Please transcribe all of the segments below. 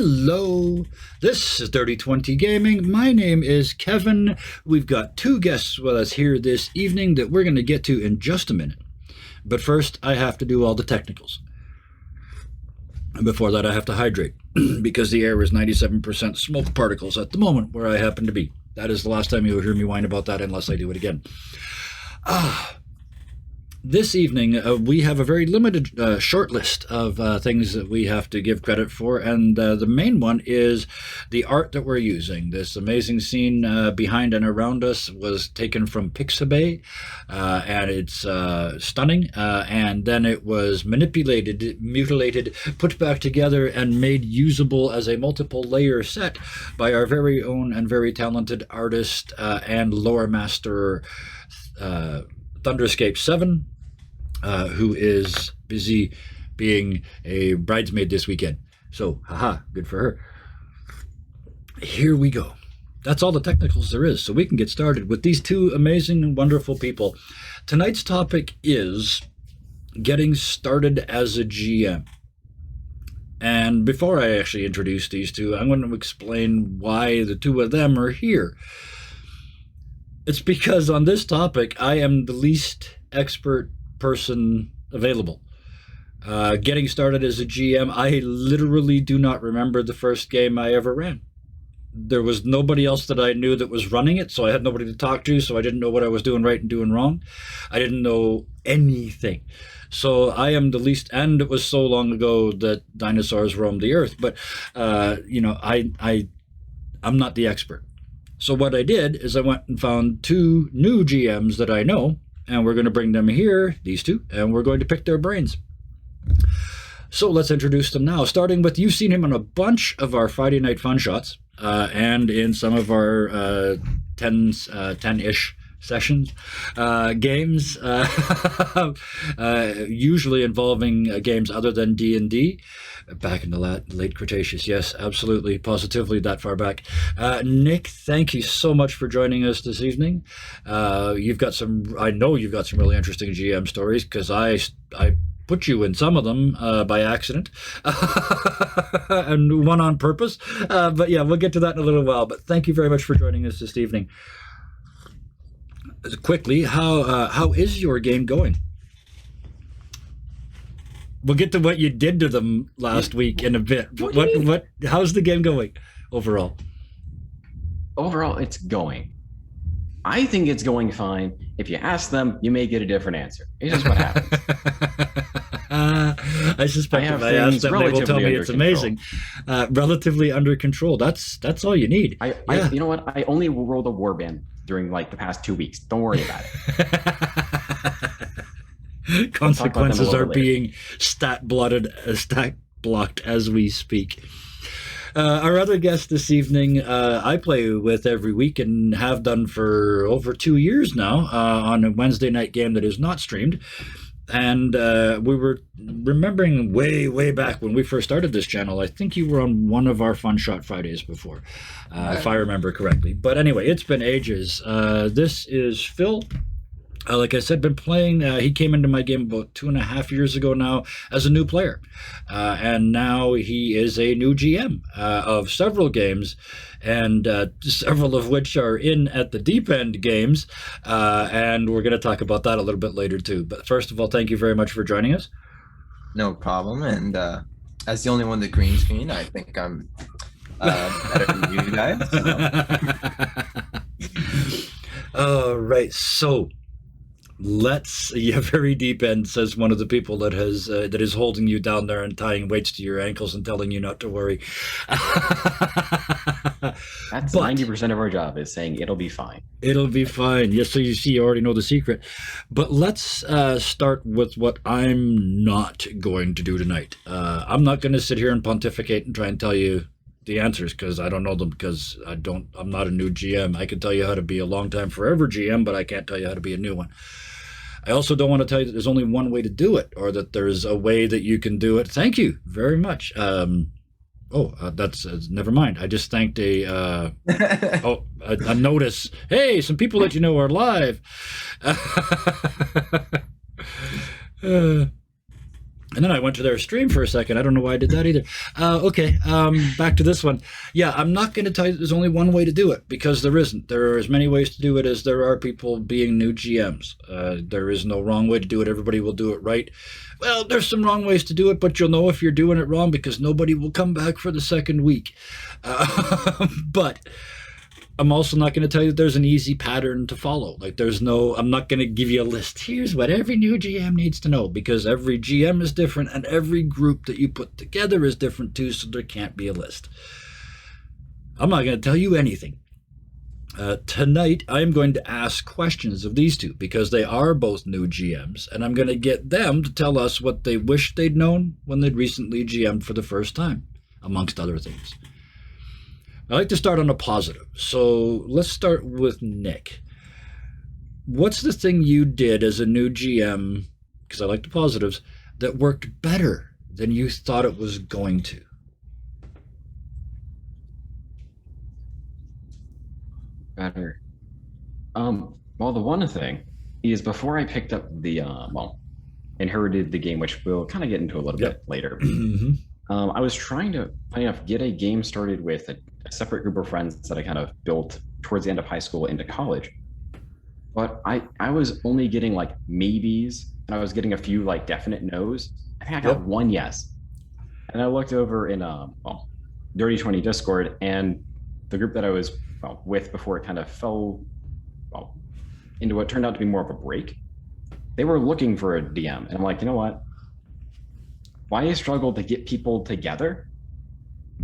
Hello, this is Dirty 20 Gaming. My name is Kevin. We've got two guests with us here this evening that we're going to get to in just a minute. But first, I have to do all the technicals. And before that, I have to hydrate because the air is 97% smoke particles at the moment where I happen to be. That is the last time you'll hear me whine about that unless I do it again. This evening, we have a very limited short list of things that we have to give credit for, and the main one is the art that we're using. This amazing scene behind and around us was taken from Pixabay, and it's stunning, and then it was manipulated, mutilated, put back together, and made usable as a multiple layer set by our very own and very talented artist and lore master, Thunderscape 7, who is busy being a bridesmaid this weekend. So, haha, good for her. Here we go. That's all the technicals there is, so we can get started with these two amazing and wonderful people. Tonight's topic is getting started as a GM. And before I actually introduce these two, I'm going to explain why the two of them are here. It's because on this topic, I am the least expert person available. Getting started as a GM, I literally do not remember the first game I ever ran. There was nobody else that I knew that was running it, so I had nobody to talk to, so I didn't know what I was doing right and doing wrong. I didn't know anything. So I am the least, and it was so long ago that dinosaurs roamed the earth, but I'm not the expert. So what I did is I went and found two new GMs that I know, and we're going to bring them here, these two, and we're going to pick their brains. So let's introduce them now, starting with, you've seen him on a bunch of our Friday Night Fun Shots, and in some of our 10-ish sessions, games, usually involving games other than D&D. Back in the late Cretaceous, yes, absolutely, positively, that far back. Nick, thank you so much for joining us this evening. I know you've got some really interesting GM stories, because I put you in some of them by accident, and one on purpose. But yeah, we'll get to that in a little while. But thank you very much for joining us this evening. Quickly, how is your game going? We'll get to what you did to them last week in a bit. How's the game going overall? Overall, it's going. I think it's going fine. If you ask them, you may get a different answer. It's just what happens. I suspect if I ask them, they will tell me it's amazing. Relatively under control. That's all you need. You know what? I only rolled a warband during the past 2 weeks. Don't worry about it. Consequences are being stat blocked as we speak. Our other guest this evening, I play with every week and have done for over 2 years now on a Wednesday night game that is not streamed. And we were remembering way back when we first started this channel. I think you were on one of our Fun Shot Fridays before, if I remember correctly. But anyway, it's been ages. This is Phil. Like I said, been playing. He came into my game about 2.5 years ago now as a new player. And now he is a new GM of several games, and several of which are in at the deep end games. And we're going to talk about that a little bit later too. But first of all, thank you very much for joining us. No problem. And as the only one that green screen, I think I'm better than you guys. All right. So very deep end, says one of the people that is holding you down there and tying weights to your ankles and telling you not to worry. That's 90% of our job, is saying it'll be fine. It'll be fine. Yes, so you see, you already know the secret. But let's start with what I'm not going to do tonight. I'm not going to sit here and pontificate and try and tell you the answers, because I don't know them, because I'm not a new GM. I can tell you how to be a long time forever GM, but I can't tell you how to be a new one. I also don't want to tell you that there's only one way to do it, or that there's a way that you can do it. Thank you very much. That's never mind. I just thanked a notice. Hey, some people that you know are live. And then I went to their stream for a second. I don't know why I did that either. Okay, back to this one. Yeah, I'm not going to tell you there's only one way to do it, because there isn't. There are as many ways to do it as there are people being new GMs. There is no wrong way to do it. Everybody will do it right. Well, there's some wrong ways to do it, but you'll know if you're doing it wrong because nobody will come back for the second week. But I'm also not going to tell you that there's an easy pattern to follow. Like I'm not going to give you a list. Here's what every new GM needs to know, because every GM is different and every group that you put together is different too, so there can't be a list. I'm not going to tell you anything. Tonight, I'm going to ask questions of these two because they are both new GMs, and I'm going to get them to tell us what they wish they'd known when they'd recently GM'd for the first time, amongst other things. I like to start on a positive. So let's start with Nick. What's the thing you did as a new GM, because I like the positives, that worked better than you thought it was going to? Better. Well, the one thing is before I picked up the inherited the game, which we'll kind of get into a little bit later. Mm-hmm. I was trying to, funny enough, get a game started with a separate group of friends that I kind of built towards the end of high school into college. But I was only getting like maybes, and I was getting a few like definite no's. I think I got one yes. And I looked over in Dirty 20 Discord, and the group that I was with before it kind of fell into what turned out to be more of a break, they were looking for a DM. And I'm like, you know what? Why struggle to get people together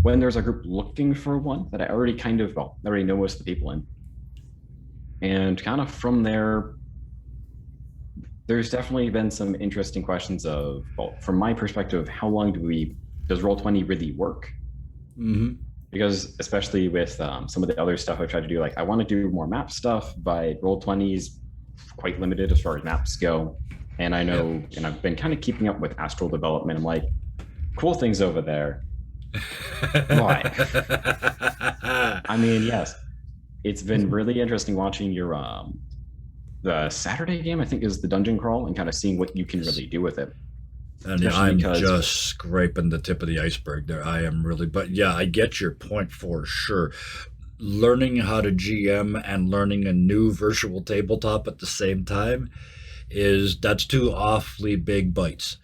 when there's a group looking for one that I already already know most of the people in? And kind of from there, there's definitely been some interesting questions of, from my perspective, how long does Roll20 really work? Mm-hmm. Because especially with some of the other stuff I've tried to do, like I want to do more map stuff, but Roll20 is quite limited as far as maps go. And I know, and I've been kind of keeping up with Astral Development. I'm like, cool things over there. Why? I mean, yes, it's been really interesting watching your the Saturday game, I think, is the Dungeon Crawl, and kind of seeing what you can really do with it. And I'm just scraping the tip of the iceberg there. I am really, but yeah, I get your point for sure. Learning how to GM and learning a new virtual tabletop at the same time that's two awfully big bites.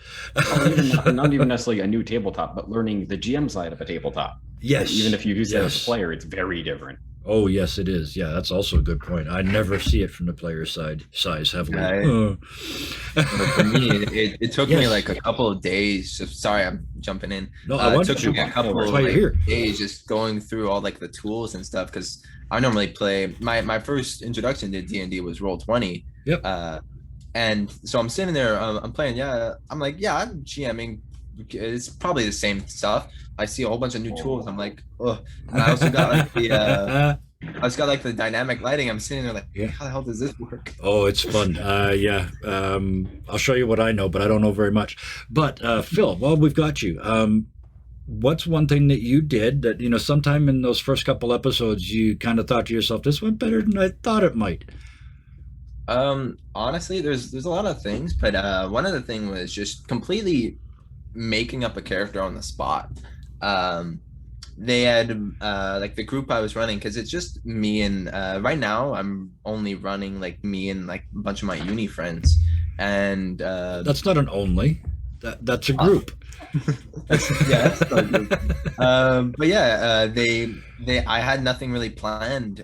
Not even necessarily a new tabletop, but learning the GM side of a tabletop. Yes. Even if you use it as a player, it's very different. Oh, yes, it is. Yeah, that's also a good point. I never see it from the player size heavily. But for me, it took me like a couple of days. Sorry, I'm jumping in. No, I want it took me a couple of days just going through all like the tools and stuff, because I normally play. My first introduction to D&D was Roll20. Yep. And so I'm sitting there, I'm playing. Yeah, I'm like, yeah, I'm GMing. It's probably the same stuff. I see a whole bunch of new tools. I'm like, oh. And I also got like the dynamic lighting. I'm sitting there like, how the hell does this work? Oh, it's fun. I'll show you what I know, but I don't know very much. But Phil, while we've got you, what's one thing that you did that, sometime in those first couple episodes, you kind of thought to yourself, this went better than I thought it might? Honestly, there's a lot of things, but one of the things was just completely making up a character on the spot. They had like the group I was running, because it's just me and right now I'm only running like me and like a bunch of my uni friends, and that's not an only, that's a group. That's not a group. But yeah, I had nothing really planned,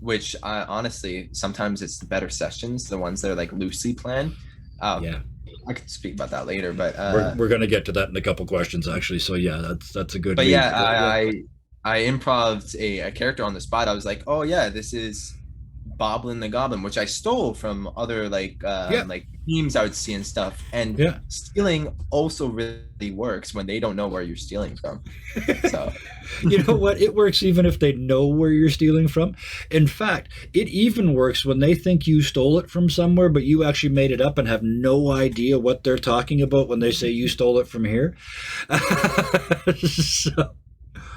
which honestly, sometimes it's the better sessions, the ones that are like loosely planned. I could speak about that later, but we're going to get to that in a couple questions actually. So yeah, that's a good. But I improv'd a character on the spot. I was like, oh yeah, this is Boblin the Goblin, which I stole from other like memes I would see and stuff. And stealing also really works when they don't know where you're stealing from. So you know what? It works even if they know where you're stealing from. In fact, it even works when they think you stole it from somewhere, but you actually made it up and have no idea what they're talking about when they say you stole it from here.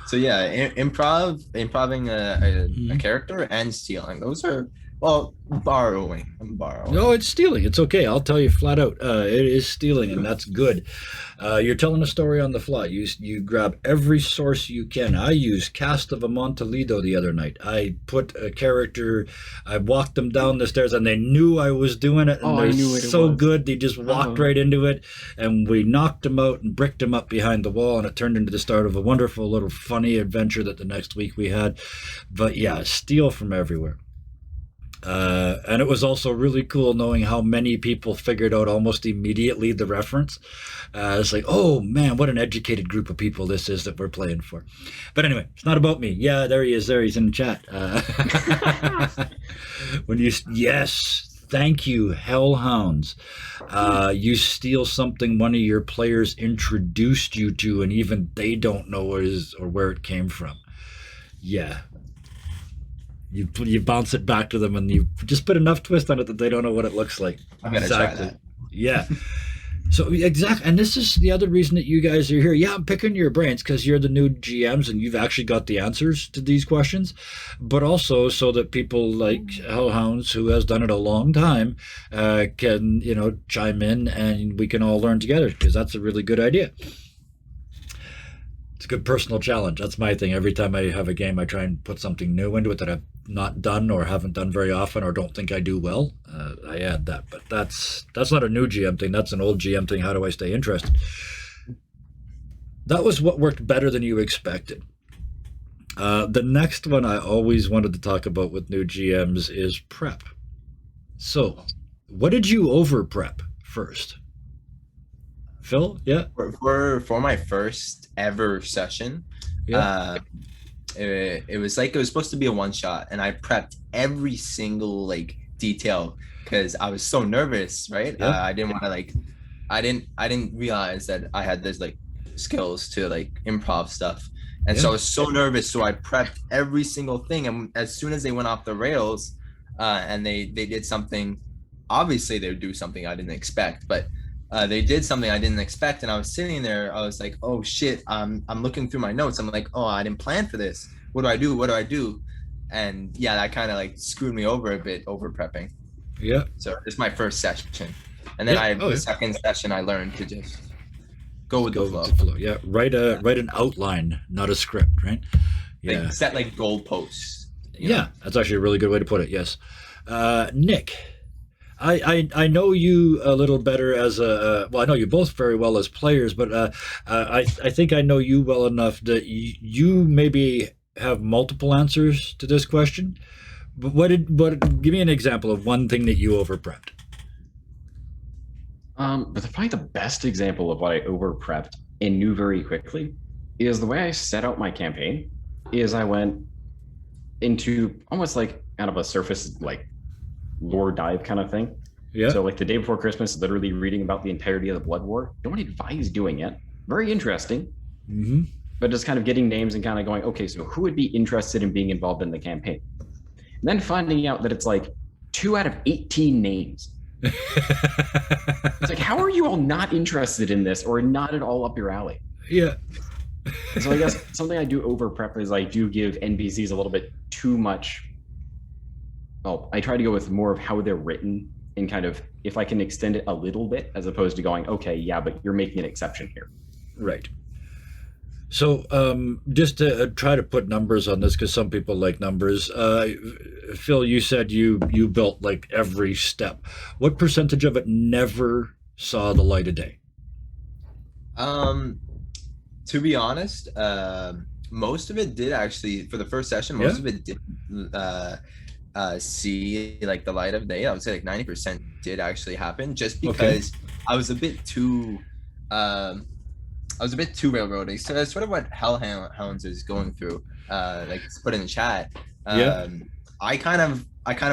So yeah, improving a character and stealing, those are Well, borrowing. I'm borrowing. No, it's stealing. It's okay. I'll tell you flat out. It is stealing, and that's good. You're telling a story on the fly. You grab every source you can. I used Cast of Amontillado the other night. I put a character. I walked them down the stairs, and they knew I was doing it. And Oh, I they're knew it so was. good. They just walked Oh. right into it, and we knocked them out and bricked them up behind the wall, and it turned into the start of a wonderful little funny adventure that the next week we had. But yeah, steal from everywhere. And it was also really cool knowing how many people figured out almost immediately the reference. It's like, oh man, what an educated group of people this is that we're playing for. But anyway, it's not about me. Yeah, there he is. There he's in the chat. Yes, thank you, Hellhounds. You steal something one of your players introduced you to, and even they don't know what it is or where it came from. Yeah, you bounce it back to them, and you just put enough twist on it that they don't know what it looks like. I'm gonna try that. Yeah. So exactly, and this is the other reason that you guys are here. Yeah, I'm picking your brains because you're the new GMs and you've actually got the answers to these questions, but also so that people like Hellhounds, who has done it a long time, can chime in and we can all learn together because that's a really good idea. It's a good personal challenge. That's my thing. Every time I have a game, I try and put something new into it that I've not done or haven't done very often or don't think I do well. I add that, but that's not a new GM thing. That's an old GM thing. How do I stay interested? That was what worked better than you expected. The next one I always wanted to talk about with new GMs is prep. So, what did you over prep first? Phil? Yeah. For my first ever session, Yeah. it was like it was supposed to be a one shot, and I prepped every single like detail because I was so nervous, right? Yeah. I didn't want to I didn't realize that I had this like skills to like improv stuff, and so I was so nervous. So I prepped every single thing, and as soon as they went off the rails, and they did something, obviously they would do something I didn't expect, but. They did something I didn't expect, and I was sitting there. I was like, "Oh shit!" I'm looking through my notes. I'm like, "Oh, I didn't plan for this. What do I do? What do I do?" And yeah, that kind of like screwed me over a bit, over prepping. Yeah. So it's my first session, and then the second session I learned to just go with the flow. Yeah, write an outline, not a script, right? Yeah. Like, set like goalposts. Yeah, that's actually a really good way to put it. Yes, Nick. I know you a little better as I know you both very well as players, but I think I know you well enough that you maybe have multiple answers to this question. But give me an example of one thing that you over prepped. But probably the best example of what I over prepped and knew very quickly is the way I set out my campaign. Is I went into almost like kind of a surface like lore dive kind of thing. Yeah. So like the day before Christmas, literally reading about the entirety of the Blood War. Don't advise doing it. Very interesting. Mm-hmm. But just kind of getting names and kind of going, okay, so who would be interested in being involved in the campaign? And then finding out that it's like 2 out of 18 names. It's like, how are you all not interested in this or not at all up your alley? Yeah. So I guess something I do over prep is I do give NPCs a little bit too much. Well, I try to go with more of how they're written and kind of if I can extend it a little bit as opposed to going, okay, yeah, but you're making an exception here. Right. So just to try to put numbers on this, because some people like numbers. Phil, you said you built like every step. What percentage of it never saw the light of day? To be honest, most of it did actually for the first session. Most of it did see like the light of day. I would say like 90% did actually happen, just because I was a bit too railroady. So that's sort of what Hellhounds is going through. Like it's put in the chat. I kind of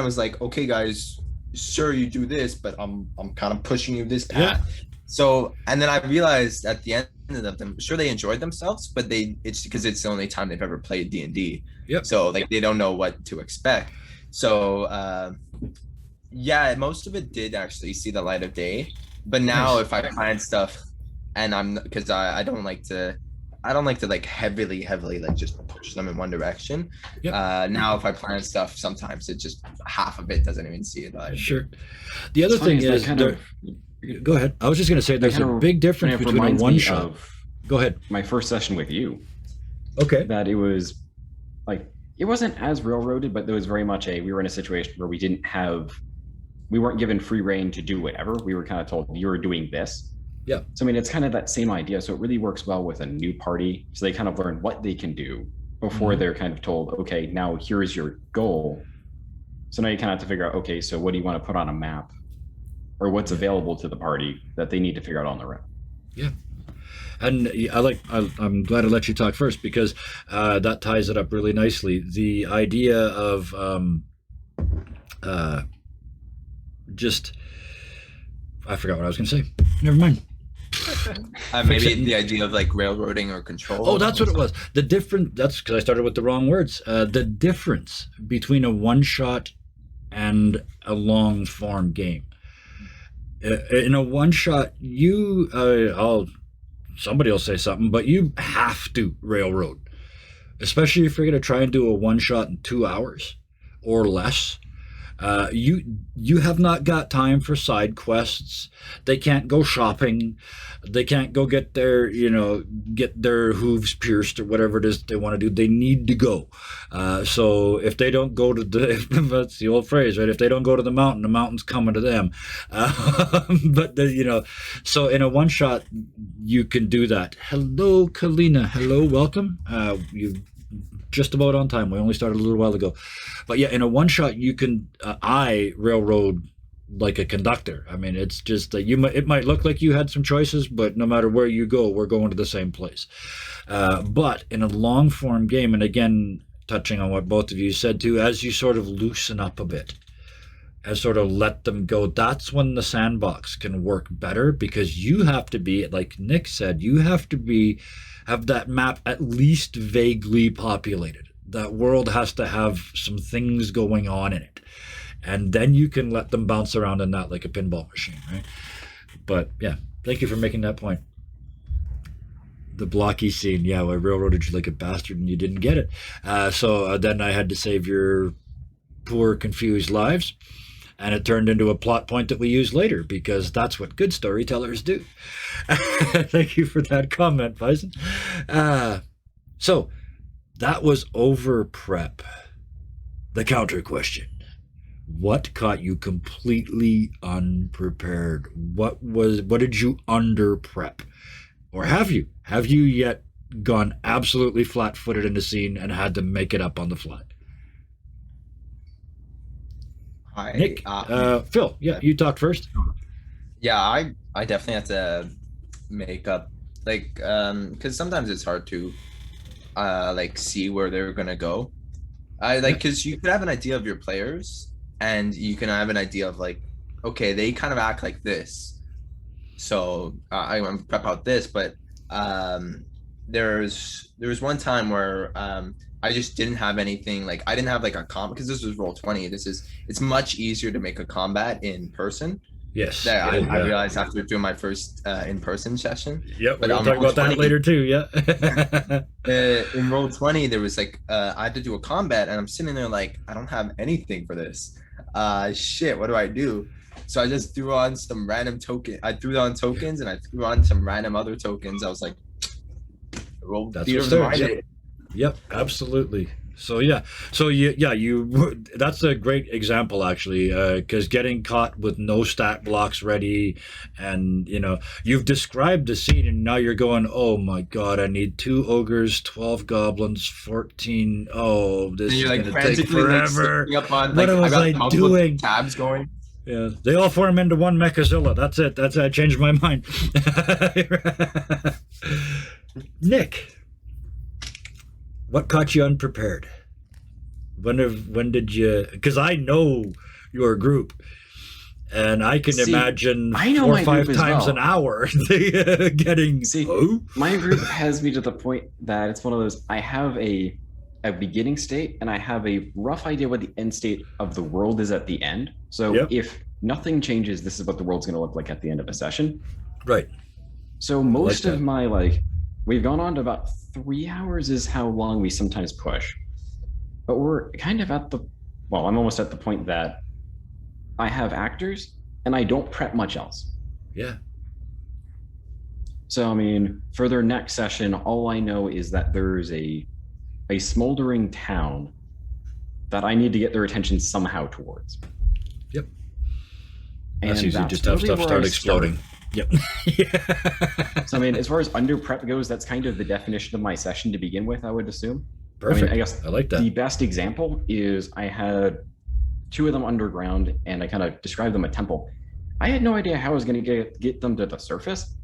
was like, okay, guys, sure you do this, but I'm kind of pushing you this path. So, and then I realized at the end of them, sure they enjoyed themselves, but it's because it's the only time they've ever played D&D. So like they don't know what to expect. So yeah, most of it did actually see the light of day. But now if I find stuff and because I don't like to I don't like to like heavily like just push them in one direction. Yep. Now if I plan stuff, sometimes it just half of it doesn't even see it. Sure. The other It's funny thing that is, kind there, go ahead. I was just going to say there's kind a of big difference kind of between a reminds one me shot. of Go ahead. my first session with you. Okay. That it was like, it wasn't as railroaded, but there was very much we were in a situation where we weren't given free reign to do whatever. We were kind of told you were doing this. Yeah. So I mean, it's kind of that same idea. So it really works well with a new party. So they kind of learn what they can do before they're kind of told, okay, now here's your goal. So now you kind of have to figure out, okay, so what do you want to put on a map, or what's available to the party that they need to figure out on their own. Yeah. And I'm glad I let you talk first, because that ties it up really nicely. The idea of I forgot what I was going to say. Never mind. Maybe the idea of like railroading or control. Oh, that's what it was. That's because I started with the wrong words. The difference between a one-shot and a long-form game. In a one-shot, somebody will say something, but you have to railroad, especially if you're going to try and do a one-shot in 2 hours or less. You have not got time for side quests. They can't go shopping. They can't go get their hooves pierced or whatever it is they want to do. They need to go. So if they don't go to that's the old phrase, right? If they don't go to the mountain's coming to them. So in a one shot, you can do that. Hello, Kalina. Hello, welcome. You just about on time. We only started a little while ago. But yeah, in a one shot, you can I railroad like a conductor. I mean, it's just that it might look like you had some choices, but no matter where you go, we're going to the same place. But in a long form game, and again, touching on what both of you said too, as you sort of loosen up a bit, as sort of let them go, that's when the sandbox can work better, because you have to be, like Nick said, you have to have that map at least vaguely populated. That world has to have some things going on in it. And then you can let them bounce around in that like a pinball machine, right? But yeah, thank you for making that point. The blocky scene, yeah, I railroaded you like a bastard and you didn't get it. So then I had to save your poor, confused lives. And it turned into a plot point that we use later, because that's what good storytellers do. Thank you for that comment, Bison. So that was over prep. The counter question. What caught you completely unprepared? What did you under prep? Or have you? Have you yet gone absolutely flat-footed in the scene and had to make it up on the fly? Nick, Phil, yeah, you talked first. Yeah, I definitely have to make up, like, because sometimes it's hard to like see where they're gonna go. Because you could have an idea of your players, and you can have an idea of like, okay, they kind of act like this, so I want to prep out this. But there was one time where I just didn't have anything, like I didn't have like a combat, because this was Roll20. It's much easier to make a combat in person. Yes. I realized after doing my first in-person session. Yep, we'll talk about that later too, yeah. In Roll20, there was like, I had to do a combat, and I'm sitting there like, I don't have anything for this. Shit, what do I do? So I just threw on some random token. I threw on tokens, and I threw on some random other tokens. I was like, roll theater of the mind. Yep, absolutely. So that's a great example actually, because getting caught with no stat blocks ready, and you've described the scene, and now you're going, oh my god, I need 2 ogres, 12 goblins, 14. Oh, this is gonna take forever. What was I doing? Tabs going. Yeah, they all form into one Mechazilla. That's it. I changed my mind. Nick, what caught you unprepared? When did you? Because I know your group, and I can imagine 4 or 5 times an hour getting. My group has me to the point that it's one of those. I have a beginning state, and I have a rough idea what the end state of the world is at the end. So if nothing changes, this is what the world's going to look like at the end of a session. Right. So most of my we've gone on to about 3 hours is how long we sometimes push. But we're kind of at the, well, I'm almost at the point that I have actors and I don't prep much else. Yeah. So, I mean, for their next session, all I know is that there's a smoldering town that I need to get their attention somehow towards. Yep. And That's easy. that's Just have really stuff where start I exploding. Yep. Yeah. So, I mean, as far as under prep goes, that's kind of the definition of my session to begin with, I would assume. Perfect. I mean, I guess I like that. the best example is I had two of them underground and I kind of described them a temple. I had no idea how I was going to get them to the surface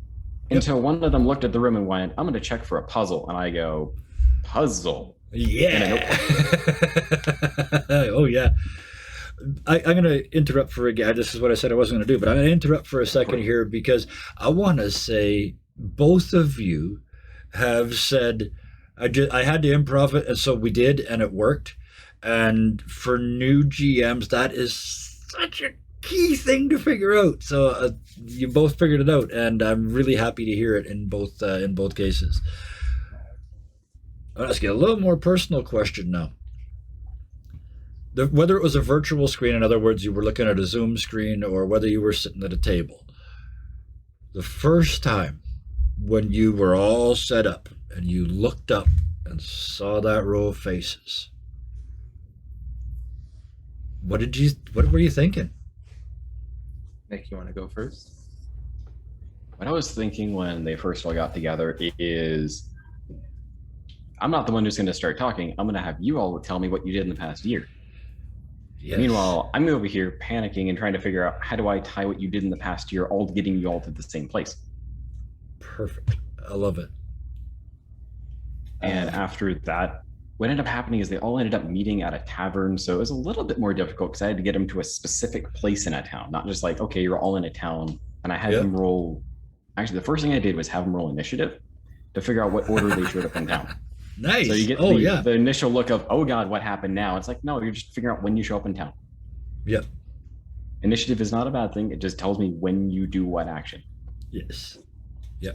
until one of them looked at the room and went, I'm going to check for a puzzle. And I go, puzzle? Yeah. Oh, yeah. I'm going to interrupt for again. This is what I said I wasn't going to do, but I'm going to interrupt for a second here because I want to say both of you have said, I had to improv it, and so we did, and it worked. And for new GMs, that is such a key thing to figure out. So you both figured it out, and I'm really happy to hear it in both cases. I'll ask you a little more personal question now. Whether it was a virtual screen, in other words, you were looking at a Zoom screen, or whether you were sitting at a table, the first time when you were all set up and you looked up and saw that row of faces, what were you thinking? Nick, you want to go first? What I was thinking when they first all got together is, I'm not the one who's going to start talking. I'm going to have you all tell me what you did in the past year. Yes. Meanwhile, I'm over here panicking and trying to figure out how do I tie what you did in the past year, all getting you all to the same place. Perfect. I love it. And after that, what ended up happening is they all ended up meeting at a tavern. So it was a little bit more difficult because I had to get them to a specific place in a town, not just like, okay, you're all in a town. And I had them roll. Actually, the first thing I did was have them roll initiative to figure out what order they showed up in town. Nice. So you get the initial look of, oh God, what happened now? It's like, no, you're just figuring out when you show up in town. Yep. Initiative is not a bad thing. It just tells me when you do what action. Yes. Yeah.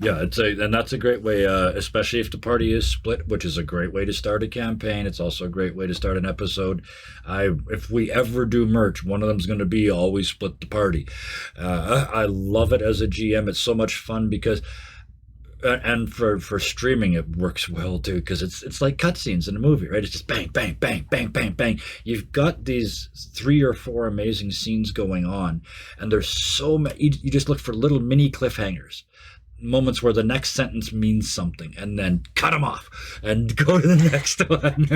Yeah. And that's a great way, especially if the party is split, which is a great way to start a campaign. It's also a great way to start an episode. If we ever do merch, one of them's going to be always split the party. I love it as a GM. It's so much fun because, and for streaming it works well too, because it's like cutscenes in a movie, right? It's just bang, bang, bang, bang, bang, bang. You've got these 3 or 4 amazing scenes going on, and there's so many. You just look for little mini cliffhangers, moments where the next sentence means something, and then cut them off and go to the next one.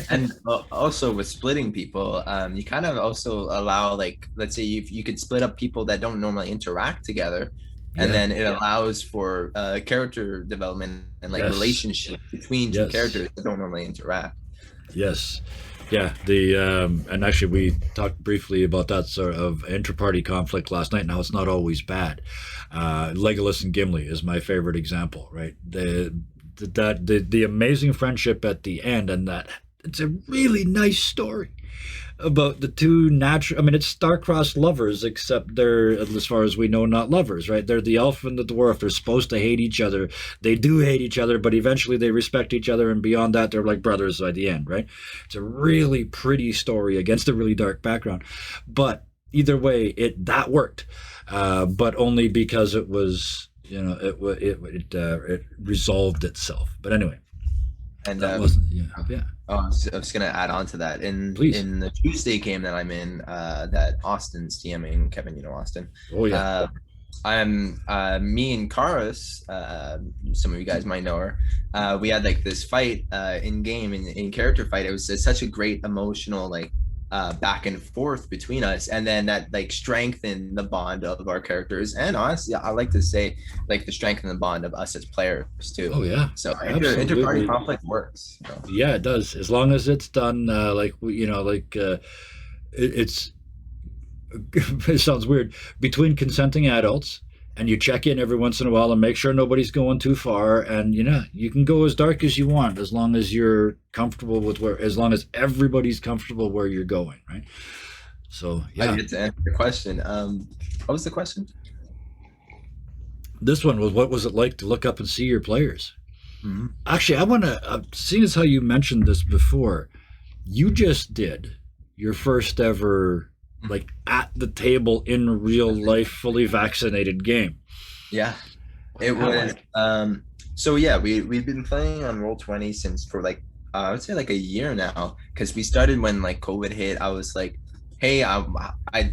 And also with splitting people, you kind of also allow, like, let's say you could split up people that don't normally interact together. And then it allows for character development and relationship between two characters that don't normally interact. Yes. Yeah. And actually we talked briefly about that sort of inter-party conflict last night. Now, it's not always bad. Legolas and Gimli is my favorite example, right? The amazing friendship at the end, and that it's a really nice story about the two it's star-crossed lovers, except they're, as far as we know, not lovers, right? They're the elf and the dwarf. They're supposed to hate each other. They do hate each other, but eventually they respect each other, and beyond that, they're like brothers by the end, right? It's a really pretty story against a really dark background. But either way, that worked, but only because it was, it resolved itself. But anyway. And that wasn't, I was going to add on to that. In the Tuesday game that I'm in, that Austin's DMing, Kevin, Austin. Oh yeah. Me and Karis, some of you guys might know her. We had like this fight in game, in character fight. It was such a great emotional back and forth between us, and then that like strengthened the bond of our characters, and honestly I like to say like the strength and the bond of us as players too. Oh yeah. So inter-party conflict works, so. Yeah, it does, as long as it's done it sounds weird, between consenting adults, and you check in every once in a while and make sure nobody's going too far, and you can go as dark as you want, as long as you're comfortable as long as everybody's comfortable where you're going, right? So yeah. I get to answer the question. What was the question? This one was, what was it like to look up and see your players? Mhm. Actually, I want to, seeing as how you mentioned this before, you just did your first ever, like, at the table in real life, fully vaccinated game. Yeah. It How was like? so yeah, we've been playing on Roll20 since for like I would say like a year now because we started when like COVID hit. I was like, hey, I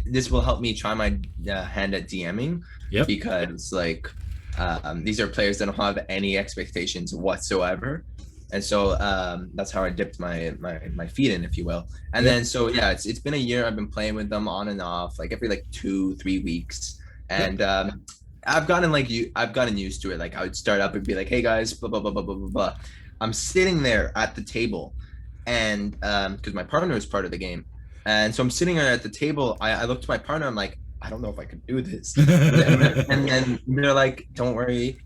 this will help me try my hand at DMing Yep. because like these are players that don't have any expectations whatsoever. And so that's how I dipped my feet in, if you will. And Yep. then so yeah, it's been a year. I've been playing with them on and off, like every like 2-3 weeks. And I've gotten used to it. Like I would start up and be like, "Hey guys, blah blah blah blah blah blah blah." I'm sitting there at the table, and because my partner is part of the game, and so I'm sitting there at the table. I look to my partner. I'm like, I don't know if I can do this. And then they're like, "Don't worry,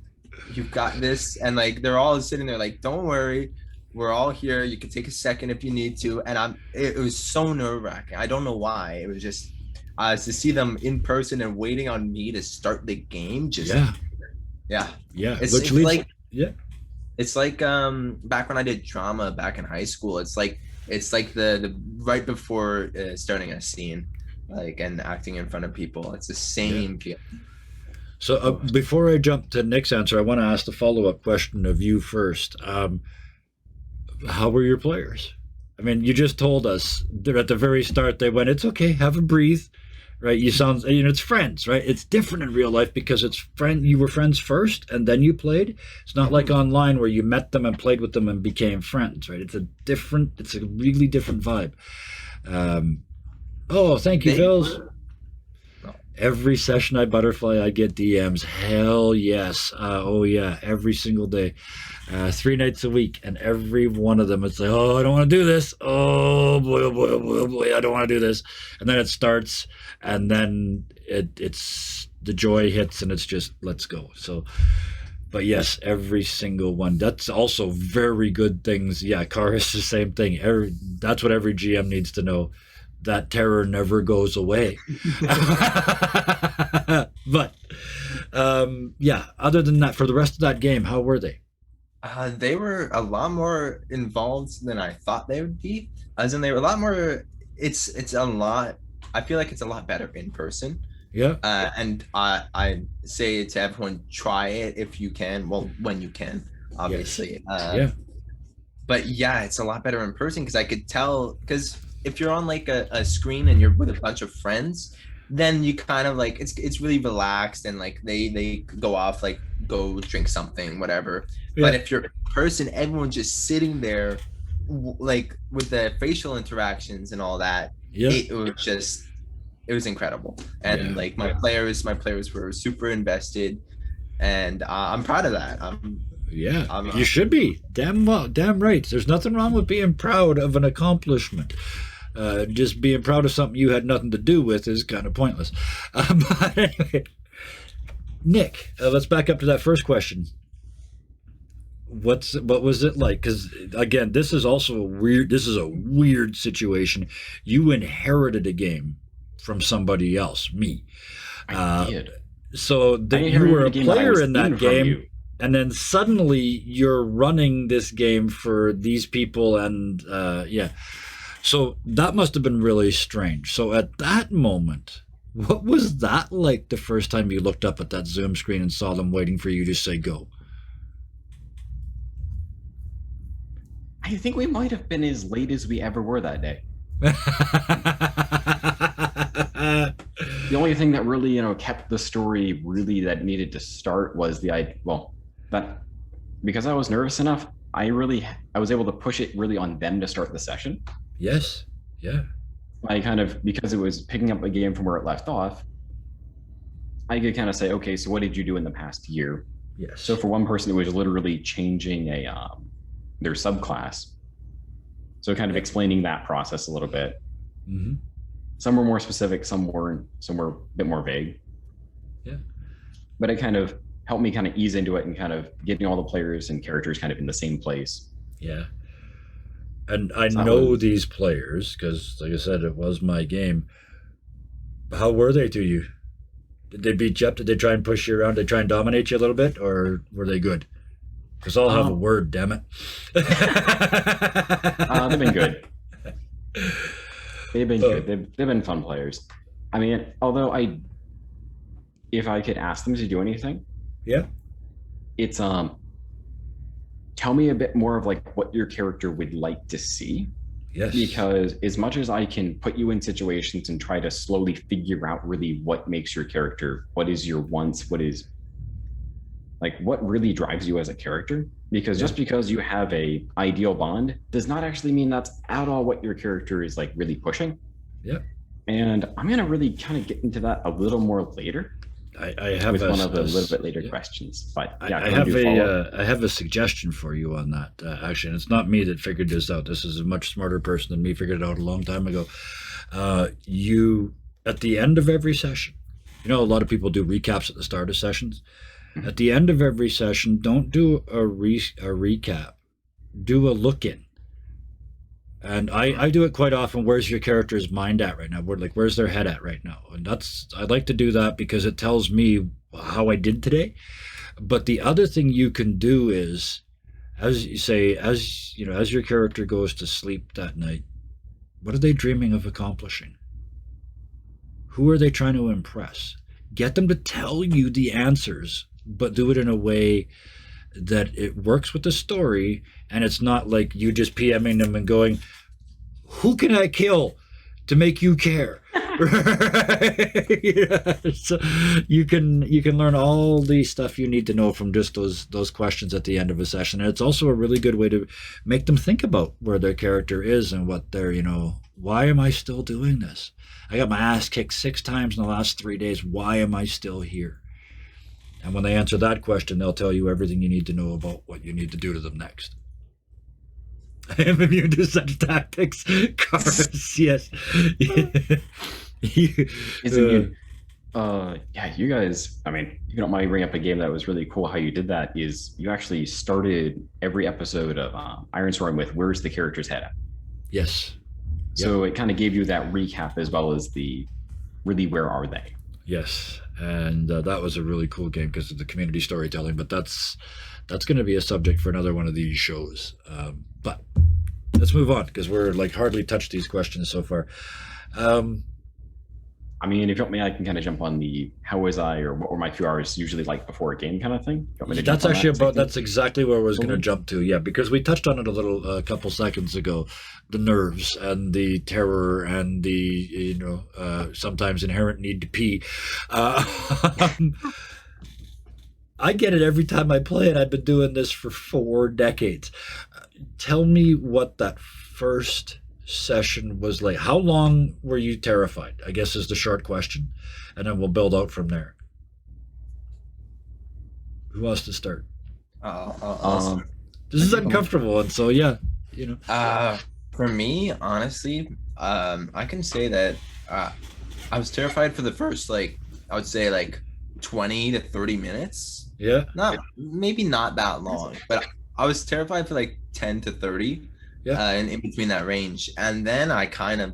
you've got this." And like they're all sitting there like, "Don't worry, we're all here. You can take a second if you need to." And it was so nerve wracking. I don't know why. It was just to see them in person and waiting on me to start the game. Just Yeah. yeah, Yeah. it's, Which it's leads, like yeah. it's like back when I did drama back in high school. It's like the right before starting a scene, like and acting in front of people. It's the same feel. So before I jump to Nick's answer, I want to ask the follow-up question of you first. How were your players? I mean, you just told us that at the very start they went, "It's okay, have a breathe," right? You sound, it's friends, right? It's different in real life because it's friend. You were friends first, and then you played. It's not like online where you met them and played with them and became friends, right? It's a really different vibe. Oh, thank you, They Vils. were- Every session I butterfly, I get DMs. Hell yes. Oh yeah, every single day, 3 nights a week, and every one of them, it's like, oh, I don't want to do this. Oh boy, oh boy, oh boy, oh boy, I don't want to do this. And then it starts, and then it's the joy hits, and it's just let's go. So, but yes, every single one. That's also very good things. Yeah, Karis, the same thing. That's what every GM needs to know. That terror never goes away. But yeah, other than that, for the rest of that game, how were they? They were a lot more involved than I thought they would be. As in, they were a lot more. It's a lot. I feel like it's a lot better in person. Yeah, And I say to everyone, try it if you can. Well, when you can, obviously. yeah, But yeah, it's a lot better in person because I could tell. Because if you're on like a screen and you're with a bunch of friends, then you kind of like it's really relaxed and like they go off like go drink something whatever. yeah, But if you're in person, everyone's just sitting there, like with the facial interactions and all that. yeah. It was incredible. And Yeah. like my players were super invested, and I'm proud of that. Yeah, I'm you should be. Damn well, damn right. There's nothing wrong with being proud of an accomplishment. Just being proud of something you had nothing to do with is kind of pointless. But anyway, Nick, let's back up to that first question. What was it like? Because again, this is also this is a weird situation. You inherited a game from somebody else, me. I did. So I that you inherited were a a game that I player was in that stealing from game. you. And then suddenly you're running this game for these people, and yeah. So that must have been really strange. So at that moment, what was that like the first time you looked up at that Zoom screen and saw them waiting for you to say go? I think we might have been as late as we ever were that day. The only thing that really, kept the story really that needed to start was that because I was nervous enough, I was able to push it really on them to start the session. Yes. Yeah. Because it was picking up a game from where it left off, I could kind of say, okay, so what did you do in the past year? Yes. So for one person, it was literally changing their subclass. So kind of explaining that process a little bit. Mhm. Some were more specific, some weren't, some were a bit more vague. Yeah. But it kind of helped me kind of ease into it and kind of getting all the players and characters kind of in the same place. Yeah. And I So that know was- these players because, like I said, it was my game. How were they to you? Did they beat you up? Did they try and push you around? Did they try and dominate you a little bit, or were they good? Because I'll have a word, damn it. They've been good. They've been good. They've been fun players. I mean, although if I could ask them to do anything, Yeah. it's tell me a bit more of like what your character would like to see. Yes. Because as much as I can put you in situations and try to slowly figure out really what makes your character, what is your wants, what is like what really drives you as a character, because just because you have a ideal bond does not actually mean that's at all what your character is like really pushing. Yeah. And I'm gonna really kind of get into that a little more later. I have with one of the little bit later questions, but yeah, I have a suggestion for you on that. Actually, and it's not me that figured this out. This is a much smarter person than me. Figured it out a long time ago. You at the end of every session, a lot of people do recaps at the start of sessions. Mm-hmm. At the end of every session, don't do a recap. Do a look in. And I do it quite often. Where's your character's mind at right now? Where's their head at right now? And I like to do that because it tells me how I did today. But the other thing you can do is, as you say, as your character goes to sleep that night, what are they dreaming of accomplishing? Who are they trying to impress? Get them to tell you the answers, but do it in a way that it works with the story, and it's not like you just PMing them and going, who can I kill to make you care? So you can learn all the stuff you need to know from just those questions at the end of a session. And it's also a really good way to make them think about where their character is and what they're, why am I still doing this? I got my ass kicked 6 times in the last 3 days. Why am I still here? And when they answer that question, they'll tell you everything you need to know about what you need to do to them next. I am immune to such tactics. Cars, yes. Is immune. Yeah, you guys, I mean, you don't mind bringing up a game that was really cool. How you did that is you actually started every episode of Ironstorm with where's the character's head at? Yes. So it kind of gave you that recap as well as the really where are they? Yes, and that was a really cool game because of the community storytelling. But that's going to be a subject for another one of these shows. But let's move on because we're hardly touched these questions so far. I mean, if you want me, I can kind of jump on the how was I or what were my few hours usually like before a game kind of thing. That's actually that's exactly where I was going to jump to. Yeah, because we touched on it a couple seconds ago. The nerves and the terror and the sometimes inherent need to pee. I get it every time I play it. I've been doing this for 4 decades. Tell me what that first session was like. How long were you terrified? I guess is the short question, and then we'll build out from there. Who wants to start? This is uncomfortable, and so yeah, For me, honestly, I can say that I was terrified for the first I would say 20 to 30 minutes. Yeah. Maybe not that long, but I was terrified for 10 to 30. Yeah. And in between that range. And then I kind of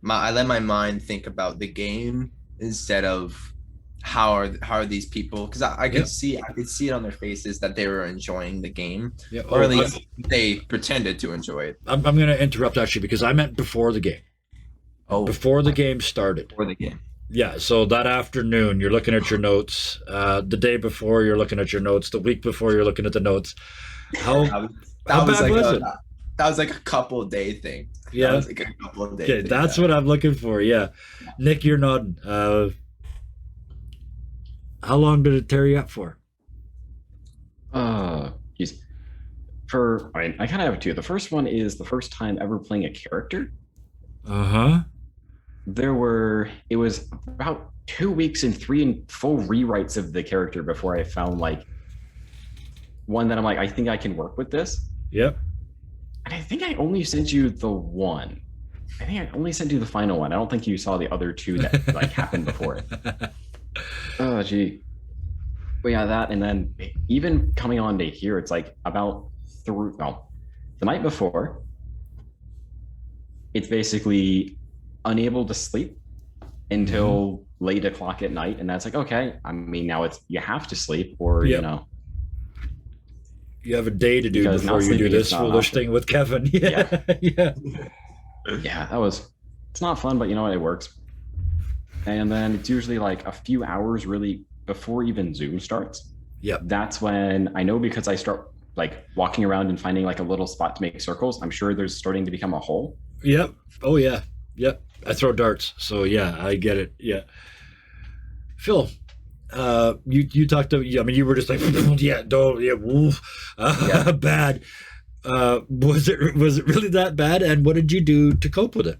I let my mind think about the game instead of how are these people, because I could see it on their faces that they were enjoying the game, or at least they pretended to enjoy it. I'm going to interrupt actually because I meant before the game. Before the game started. Before the game. Yeah, so that afternoon you're looking at your notes. The day before you're looking at your notes. The week before you're looking at the notes. How bad was it? That was a couple day thing. Yeah. That was a couple of day thing. That's what I'm looking for. Yeah. Nick, you're nodding. How long did it tear you up for? Geez. I kind of have 2. The first one is the first time ever playing a character. Uh-huh. It was about 2 weeks and 3 full rewrites of the character before I found one that I'm I think I can work with this. Yep. And I think I only sent you the one. I think I only sent you the final one. I don't think you saw the other 2 that happened before it. Oh, gee. But yeah, that, and then even coming on to here, it's about the night before, it's basically unable to sleep until late o'clock at night, and that's like, okay, I mean, now it's you have to sleep, or Yep. you know, You have a day to do Because before not you do sleeping this is not an foolish option. thing with Kevin. Yeah. Yeah. yeah, it's not fun, but you know what, it works. And then it's usually like a few hours really before even Zoom starts. Yep. That's when I know, because I start like walking around and finding like a little spot to make circles. I'm sure there's starting to become a hole. Yep. Oh yeah. Yep. I throw darts, so yeah, I get it. Yeah. Phil, you talked to. I mean, you were just like, yeah, don't, yeah, woof, Yeah. bad. Was it really that bad? And what did you do to cope with it?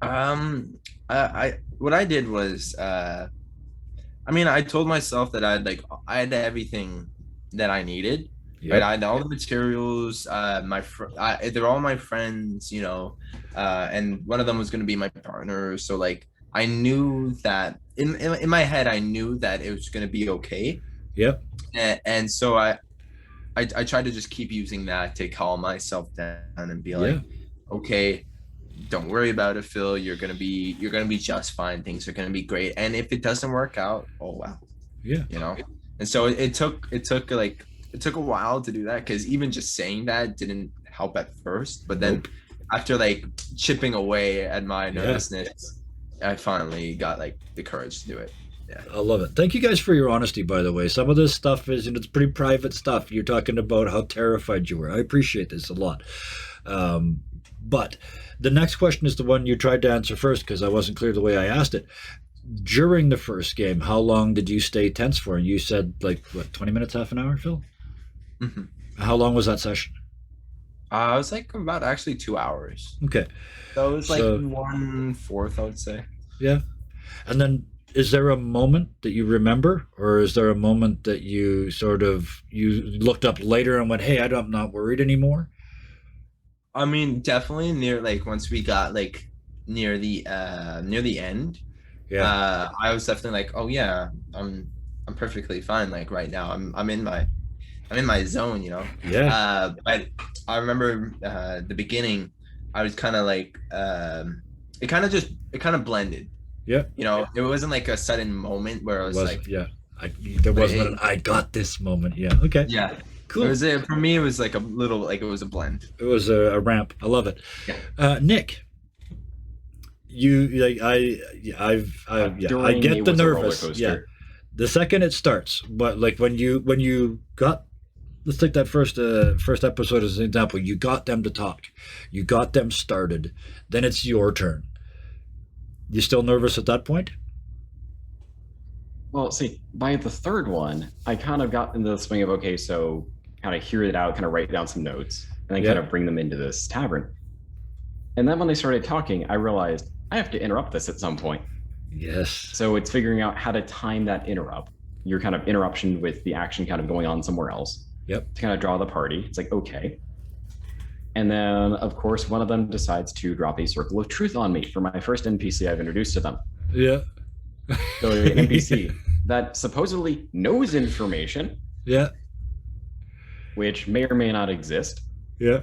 I what I did was, I mean, I told myself that I had everything that I needed. Right, I had all the materials. They're all my friends, you know, and one of them was going to be my partner. So like, I knew that in my head, I knew that it was going to be okay. Yep. And so I tried to just keep using that to calm myself down and be like, okay, don't worry about it, Phil. You're gonna be just fine. Things are gonna be great. And if it doesn't work out, oh well, Yeah. you know. And so it took a while to do that, because even just saying that didn't help at first. But then after like chipping away at my nervousness, I finally got like the courage to do it. Yeah. I love it. Thank you guys for your honesty, by the way. Some of this stuff is, it's pretty private stuff. You're talking about how terrified you were. I appreciate this a lot. But the next question is the one you tried to answer first, because I wasn't clear the way I asked it. During the first game, how long did you stay tense for? And you said like, what, 20 minutes, half an hour, Phil? Mm-hmm. How long was that session? It was like about actually 2 hours. Okay. So it was like So- 1/4, I would say. Yeah. And then is there a moment that you remember, or is there a moment that you you looked up later and went, hey, I'm not worried anymore? I mean, definitely near, like, once we got like near the end, Yeah. I was definitely like, oh yeah, I'm perfectly fine. Like right now, I'm in my zone, you know. Yeah. But I remember the beginning, I was kind of like, it kind of blended. Yeah. You know, it wasn't like a sudden moment where I was like, yeah. There wasn't an I got this moment. Yeah. Okay. yeah. Cool. It was for me. It was like a little, like it was a blend. It was a ramp. I love it. Yeah. Nick, you like I During get it the was a roller nervous. coaster. Yeah. The second it starts, but like when you got, let's take that first episode as an example. You got them to talk, you got them started. Then it's your turn. You still nervous at that point? Well, see, by the third one, I kind of got into the swing of, okay, so kind of hear it out, kind of write down some notes, and then Yeah. kind of bring them into this tavern. And then when they started talking, I realized I have to interrupt this at some point. Yes. So it's figuring out how to time that interrupt, your kind of interruption with the action kind of going on somewhere else. Yep. To kind of draw the party. It's like, okay. And then, of course, one of them decides to drop a circle of truth on me for my first NPC I've introduced to them. Yeah. So an NPC that supposedly knows information, Yeah. which may or may not exist. Yeah.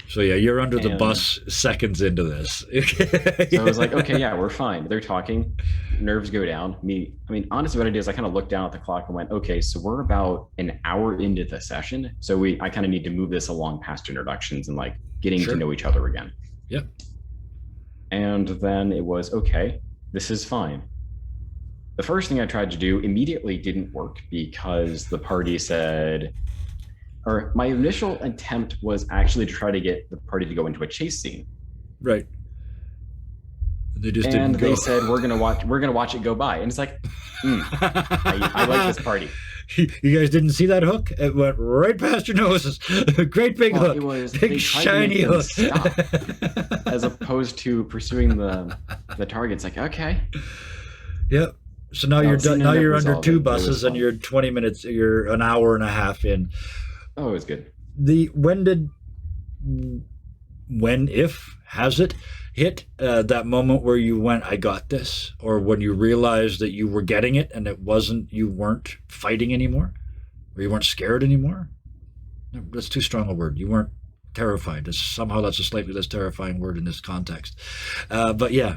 So yeah, you're under the And- bus seconds into this. So I was like, okay, yeah, we're fine. They're talking, nerves go down. Honestly, what I did is I kind of looked down at the clock and went, okay, so we're about an hour into the session. So I kind of need to move this along past introductions and like getting Sure. to know each other again. Yep. And then it was, okay, this is fine. The first thing I tried to do immediately didn't work because the party said, or my initial attempt was actually to try to get the party to go into a chase scene. Right. They just And didn't go. they said, we're gonna watch it go by. And it's like, I like this party. You guys didn't see that hook? It went right past your noses. Great big Well, hook. it was Big they tried to make shiny them hook. stop, as opposed to pursuing the target. It's like, okay, Yep. So now No, you're see, done. no, Now that you're was under all two good. It was buses, and fun. you're 20 minutes. You're an hour and a half in. oh, it was good. If has it hit that moment where you went, I got this, or when you realized that you were getting it and you weren't fighting anymore, or you weren't scared anymore? No, that's too strong a word. You weren't terrified. That's a slightly less terrifying word in this context. But yeah,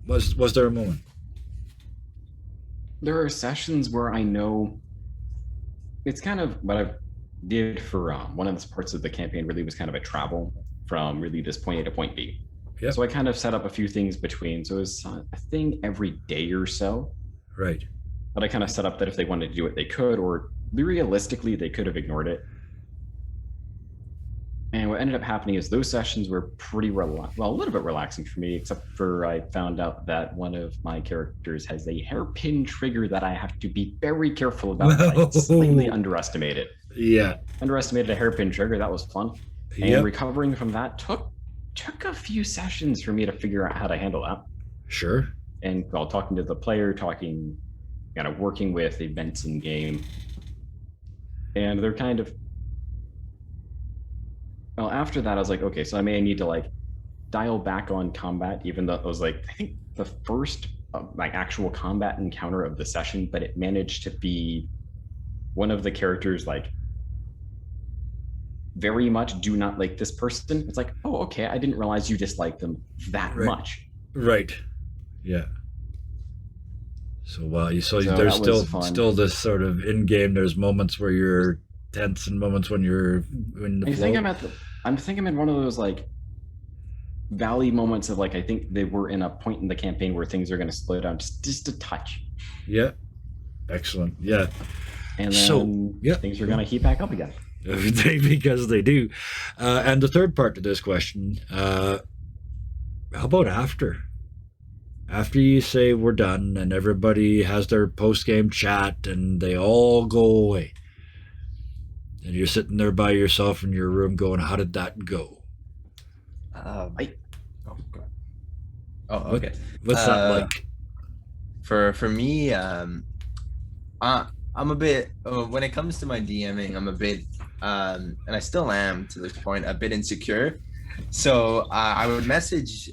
Was there a moment? There are sessions where I know it's kind of what I did for one of the parts of the campaign. Really was kind of a travel from really this point A to point B. Yep. So I kind of set up a few things between. So it was a thing every day or so. Right. But I kind of set up that if they wanted to do it, they could, or realistically, they could have ignored it. And what ended up happening is those sessions were pretty a little bit relaxing for me, except for I found out that one of my characters has a hairpin trigger that I have to be very careful about. I slightly underestimated. Yeah. Underestimated a hairpin trigger. That was fun. And Yep. recovering from that took a few sessions for me to figure out how to handle that. Sure. And while talking to the player, kind of working with events in game. And they're kind of, well, after that, I was like, okay, so I may need to like dial back on combat, even though it was like, I think the first like actual combat encounter of the session, but it managed to be one of the characters like very much do not like this person. It's like, oh, okay, I didn't realize you disliked them that Right. much. Right. Yeah. So there's that was fun. still this sort of in game. There's moments where you're tense and moments when you're in the I flow. think I'm in one of those like valley moments of like I think they were in a point in the campaign where things are going to slow down just a touch, Yeah. Excellent. Yeah. and then So, yeah. things are going to heat back up again. Because they do. And the third part to this question, how about after? After you say we're done and everybody has their post-game chat and they all go away. And you're sitting there by yourself in your room going, how did that go? Oh, God. Oh, What- okay. What's that like? For me, I'm a bit when it comes to my DMing, I'm a bit and I still am to this point a bit insecure. So I would message.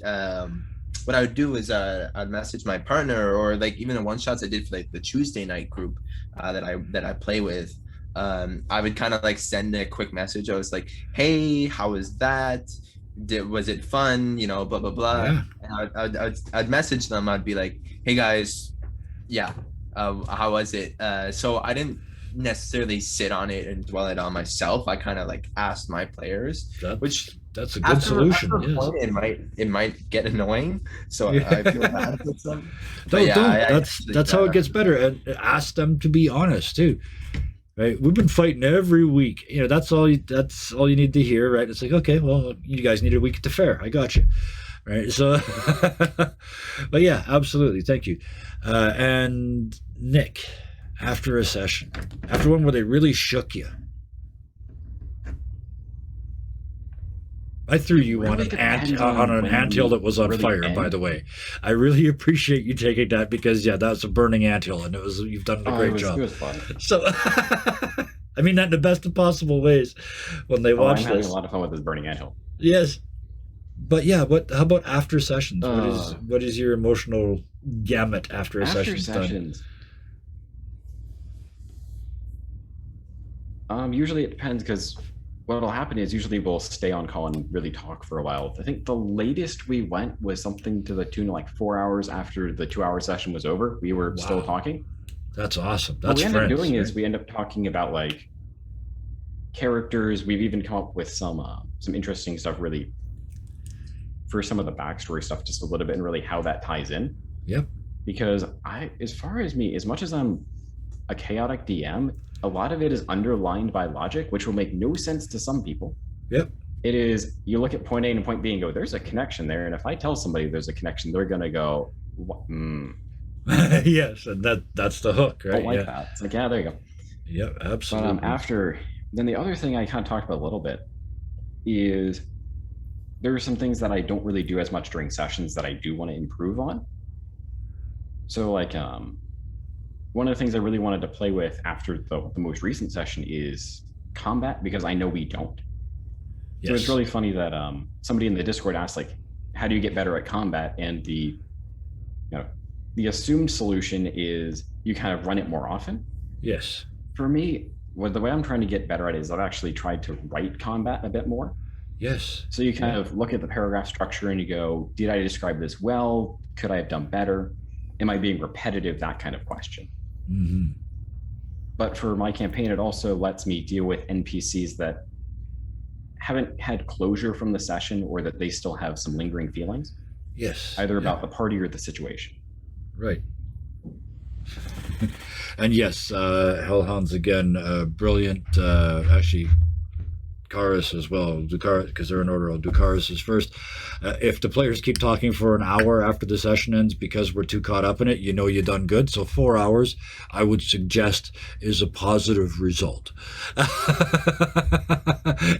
What I would do is I'd message my partner, or like even the one shots I did for like the Tuesday night group that I play with. I would kind of like send a quick message. I was like, "Hey, how was that? Was it fun? You know, blah blah blah." Yeah. And I'd message them. I'd be like, "Hey guys, yeah, how was it?" So I didn't necessarily sit on it and dwell it on myself. I kind of like asked my players, which That's a good solution. after a Yes. point, it might get annoying. So Yeah. I feel bad with them. But Don't. I That's how it gets better. And ask them to be honest too. Right? We've been fighting every week. You know, that's all you need to hear, right? It's like, okay, well, you guys need a week at the fair. I got you. Right. So but yeah, absolutely. Thank you. And Nick, after a session, after one where they really shook you. I threw you Really on an depends on when anthill that was on really fire, end. by the way. I really appreciate you taking that because that's a burning anthill and you've done a great job. It was fun. So I mean that in the best of possible ways when they watch I'm having this. a lot of fun with this burning anthill. Yes. But yeah, how about after sessions? Uh. What is your emotional gamut after a After session's done? sessions, usually it depends because what'll happen is usually we'll stay on call and really talk for a while. I think the latest we went was something to the tune of like 4 hours after the 2-hour session was over. We were still Wow. talking. That's awesome. What That's we end up friends, doing is right? we end up talking about like characters. We've even come up with some interesting stuff really for some of the backstory stuff, just a little bit, and really how that ties in. Yep. Because as far as me, as much as I'm a chaotic DM, a lot of it is underlined by logic, which will make no sense to some people. Yep. It is, you look at point A and point B and go, there's a connection there. And if I tell somebody there's a connection, they're going to go, Yes, and that's the hook, right? don't like Yeah. that. It's like, yeah, there you go. Yep, But absolutely. then the other thing I kind of talked about a little bit is there are some things that I don't really do as much during sessions that I do want to improve on. So like one of the things I really wanted to play with after the most recent session is combat, because I know we don't. Yes. So it's really funny that somebody in the Discord asked like, how do you get better at combat? And the assumed solution is you kind of run it more often. Yes. For me, the way I'm trying to get better at it is I've actually tried to write combat a bit more. Yes. So you kind of look at the paragraph structure and you go, did I describe this well? Could I have done better? Am I being repetitive? That kind of question. Hmm. But for my campaign, it also lets me deal with NPCs that haven't had closure from the session, or that they still have some lingering feelings, Yes. either Yeah. about the party or the situation. Right. And yes, Hellhounds again, brilliant. Actually, Ducaris as well. Ducaris, because they're in order. Ducaris is first. If the players keep talking for an hour after the session ends because we're too caught up in it, you know you done good. So 4 hours, I would suggest, is a positive result.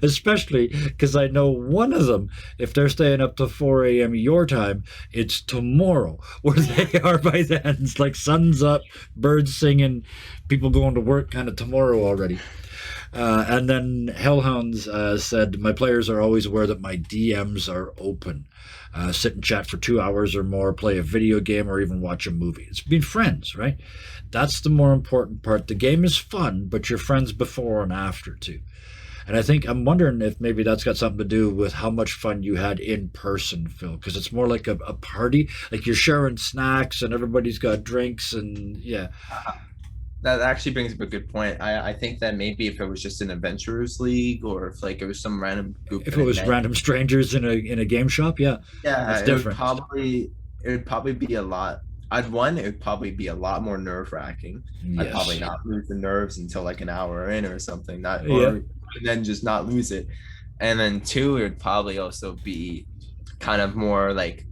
Especially because I know one of them, if they're staying up to 4 a.m. your time, it's tomorrow where they are by then. It's like sun's up, birds singing, people going to work kind of tomorrow already. And then Hellhounds said, my players are always aware that my DMs are open. Sit and chat for 2 hours or more, play a video game, or even watch a movie. It's being friends, right? That's the more important part. The game is fun, but you're friends before and after, too. And I think I'm wondering if maybe that's got something to do with how much fun you had in person, Phil, because it's more like a party. Like you're sharing snacks and everybody's got drinks and yeah. That actually brings up a good point. I think that maybe if it was just an adventurers league, or if like it was some random group, If it was random strangers in a game shop, yeah, yeah, it's different. It would probably be a lot. It would probably be a lot more nerve wracking. I'd Yes. probably not lose the nerves until like an hour in or something. Not Yeah. or and then just not lose it. And then two, it would probably also be kind of more like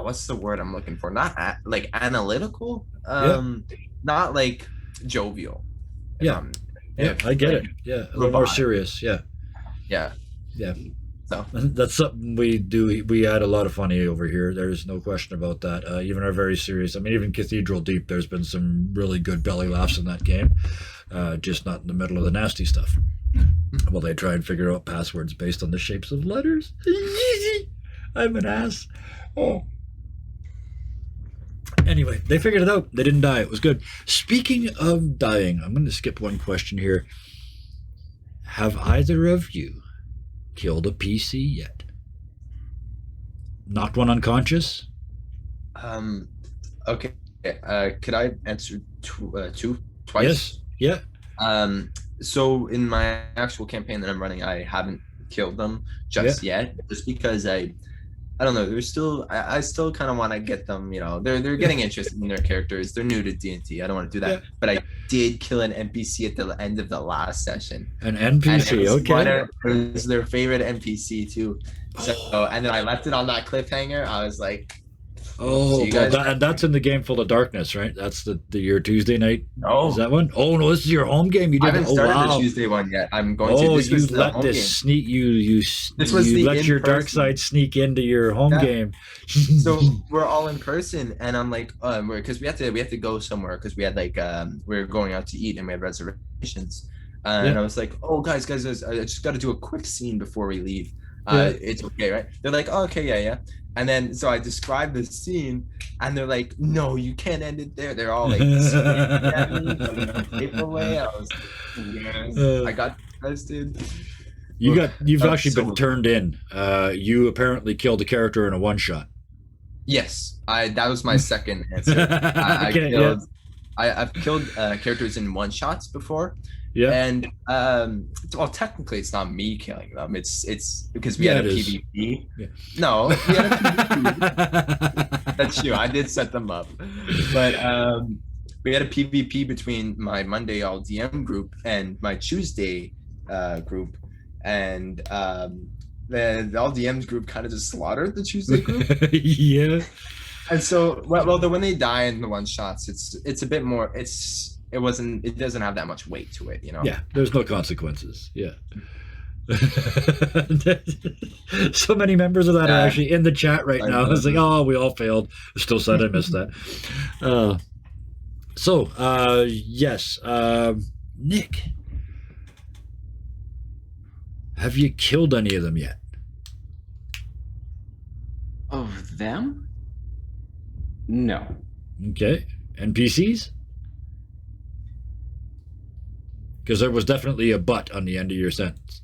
what's the word I'm looking for? Not like analytical. Not like jovial. Yeah. Yeah, I get it. Yeah, a little more serious. Yeah. Yeah. Yeah. So that's something we do. We add a lot of funny over here. There's no question about that. Even our very serious. I mean, even Cathedral Deep, there's been some really good belly laughs in that game. Just not in the middle of the nasty stuff. Well, they try and figure out passwords based on the shapes of letters. I'm an ass. Oh. Anyway, they figured it out. They didn't die. It was good. Speaking of dying, I'm going to skip one question here. Have either of you killed a PC yet? Knocked one unconscious? Okay. Could I answer two twice? Yes. Yeah. So in my actual campaign that I'm running, I haven't killed them just yet, just because I don't know. There's still, I still kind of want to get them. You know, they're getting interested in their characters. They're new to D&T. I don't want to do that. Yeah. But I did kill an NPC at the end of the last session. An NPC. Okay. It was their favorite NPC too. So and then I left it on that cliffhanger. I was like, oh, so you guys, and that's in the game Full of Darkness, right? That's your Tuesday night. no, Is that one? Oh no, this is your home game. You I did. haven't started the Tuesday one yet. I'm going to. This you was the let home this game. sneak. You let your dark side sneak into your home game. So we're all in person, and I'm like, because we have to go somewhere because we had like we were going out to eat and we had reservations. And I was like, oh guys, I just got to do a quick scene before we leave. It's okay, right? They're like, oh, okay, yeah. And then so I described the scene, and they're like, no, you can't end it there. They're all like, at me, tape away. I was like, yes, I got tested. You've actually been turned in. You apparently killed a character in a one shot. Yes, that was my second answer. I've killed characters in one shots before. Yeah. And well, technically, it's not me killing them. It's because we had a PvP. Yeah. No, we had a PvP. That's true. I did set them up, but we had a PvP between my Monday All DM group and my Tuesday group, and the All DMs group kind of just slaughtered the Tuesday group. Yeah. And so, when they die in the one shots, it's a bit more. It doesn't have that much weight to it, you know? Yeah, there's no consequences. Yeah. So many members of that are actually in the chat right now. It's like, oh, we all failed. Still said I missed that. Yes. Nick, have you killed any of them yet? Of them? No. Okay. NPCs? Because there was definitely a but on the end of your sentence.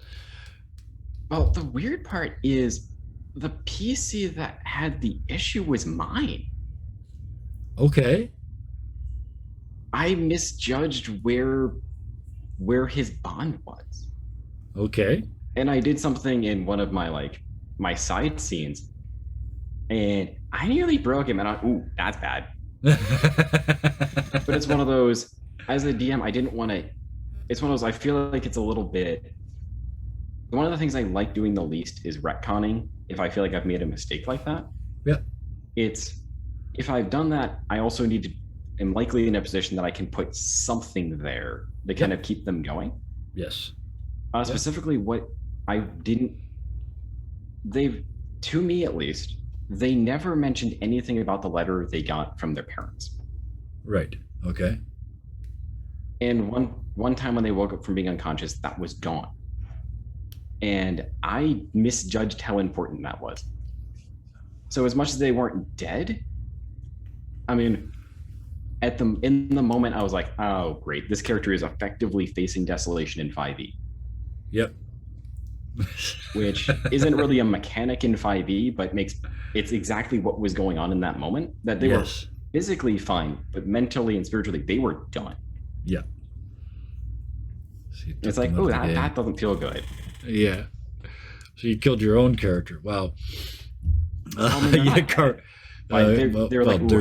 Well, the weird part is the PC that had the issue was mine. Okay. I misjudged where his bond was. Okay. And I did something in one of my side scenes, and I nearly broke him. And ooh, that's bad. But it's one of those. As a DM, I didn't want to. It's one of those. I feel like it's a little bit. One of the things I like doing the least is retconning. If I feel like I've made a mistake like that, Yeah. it's if I've done that, I also need to. Am likely in a position that I can put something there to kind of keep them going. Yes. Specifically, what I didn't, they've, to me at least, they never mentioned anything about the letter they got from their parents. Right. Okay. And one time when they woke up from being unconscious, that was gone. And I misjudged how important that was. So as much as they weren't dead, I mean, in the moment, I was like, oh, great. This character is effectively facing desolation in 5e. Yep. Which isn't really a mechanic in 5e, but it's exactly what was going on in that moment. That they were physically fine, but mentally and spiritually, they were done. Yeah. So it's like, oh, that doesn't feel good. Yeah. So you killed your own character. Wow. They're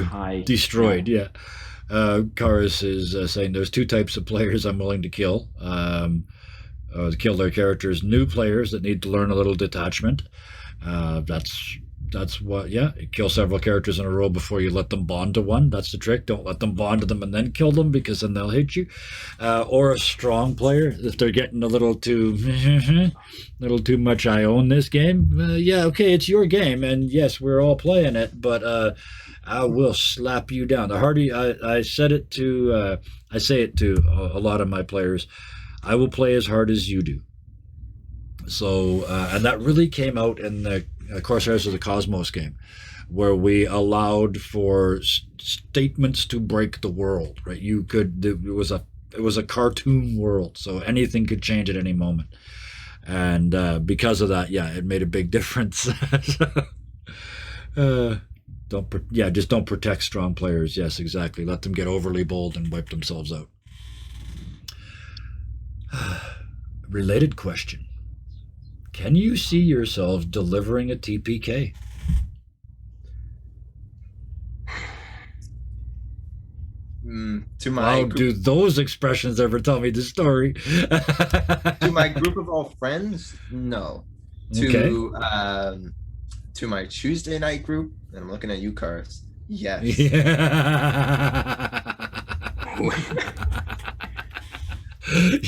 high. Destroyed. Yeah. Karis is saying there's two types of players I'm willing to kill. To kill their characters. New players that need to learn a little detachment. That's what. Yeah, kill several characters in a row before you let them bond to one. That's the trick. Don't let them bond to them and then kill them, because then they'll hate you. Or a strong player, if they're getting a little too much. I own this game. Yeah, okay, it's your game, and yes, we're all playing it, but I will slap you down. The harder I say it to a lot of my players, I will play as hard as you do. So, and that really came out in the Corsairs of the Cosmos game, where we allowed for statements to break the world. Right? It was a cartoon world, so anything could change at any moment. And because of that, yeah, it made a big difference. Just don't protect strong players. Yes, exactly. Let them get overly bold and wipe themselves out. Related question. Can you see yourself delivering a TPK? To my do those expressions ever tell me the story? To my group of all friends, no. To my Tuesday night group, and I'm looking at you, Karis. Yes.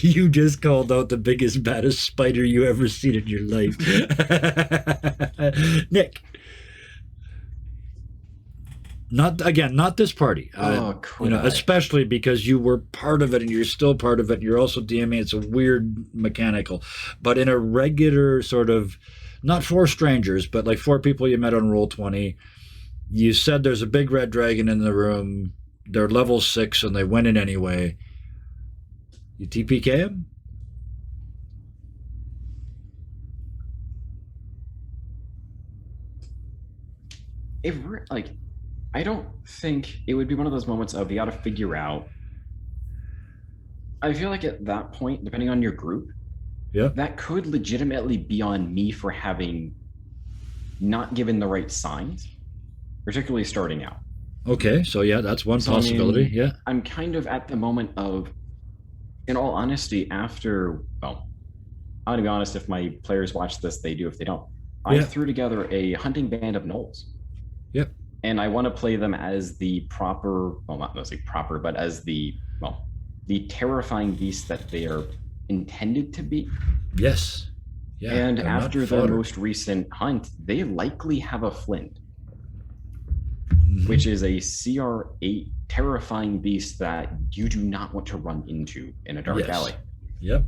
You just called out the biggest, baddest spider you ever seen in your life. Nick. Not this party. Especially because you were part of it and you're still part of it. And you're also DMing. It's a weird mechanical, but in a regular sort of, not 4 strangers, but like 4 people you met on Roll20. You said there's a big red dragon in the room. They're level 6 and they went in anyway. You TPK him? I don't think it would be one of those moments of you got to figure out. I feel like at that point, depending on your group, that could legitimately be on me for having not given the right signs, particularly starting out. Okay, so yeah, that's one possibility. I'm kind of at the moment of, in all honesty, I'm gonna be honest, if my players watch this, they do. If they don't, I threw together a hunting band of gnolls. Yep. And I want to play them as the proper, not necessarily proper, but as the terrifying beasts that they are intended to be. Yes. Yeah. And after their most recent hunt, they likely have a flint, which is a CR8 terrifying beast that you do not want to run into in a dark alley. Yep.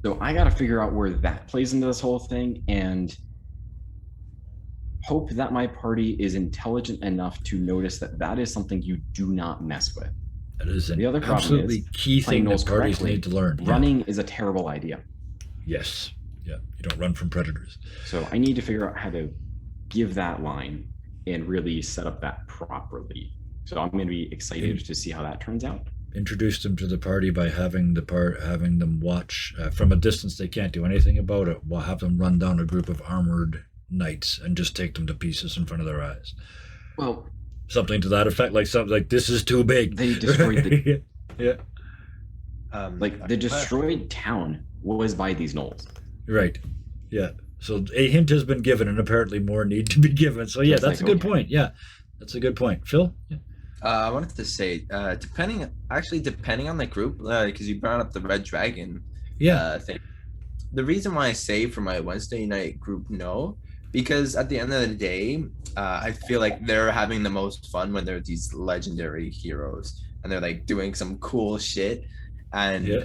So I got to figure out where that plays into this whole thing and hope that my party is intelligent enough to notice that that is something you do not mess with. That is the absolutely key thing that parties need to learn. Running is a terrible idea. Yes. Yeah, you don't run from predators. So I need to figure out how to give that line and really set up that properly. So I'm going to be excited to see how that turns out. Introduce them to the party by having having them watch from a distance. They can't do anything about it. We'll have them run down a group of armored knights and just take them to pieces in front of their eyes. Well, Something to that effect, like something like this is too big. they destroyed the yeah, like the destroyed town was by these gnolls. right. Yeah. So a hint has been given, and apparently more need to be given. So yeah, Just that's like, a good okay. point. Yeah, that's a good point. Phil. Yeah. I wanted to say, depending on the group, because you brought up the Red Dragon Yeah. thing. The reason why I say for my Wednesday night group, no, because at the end of the day, I feel like they're having the most fun when they're these legendary heroes and they're like doing some cool shit. And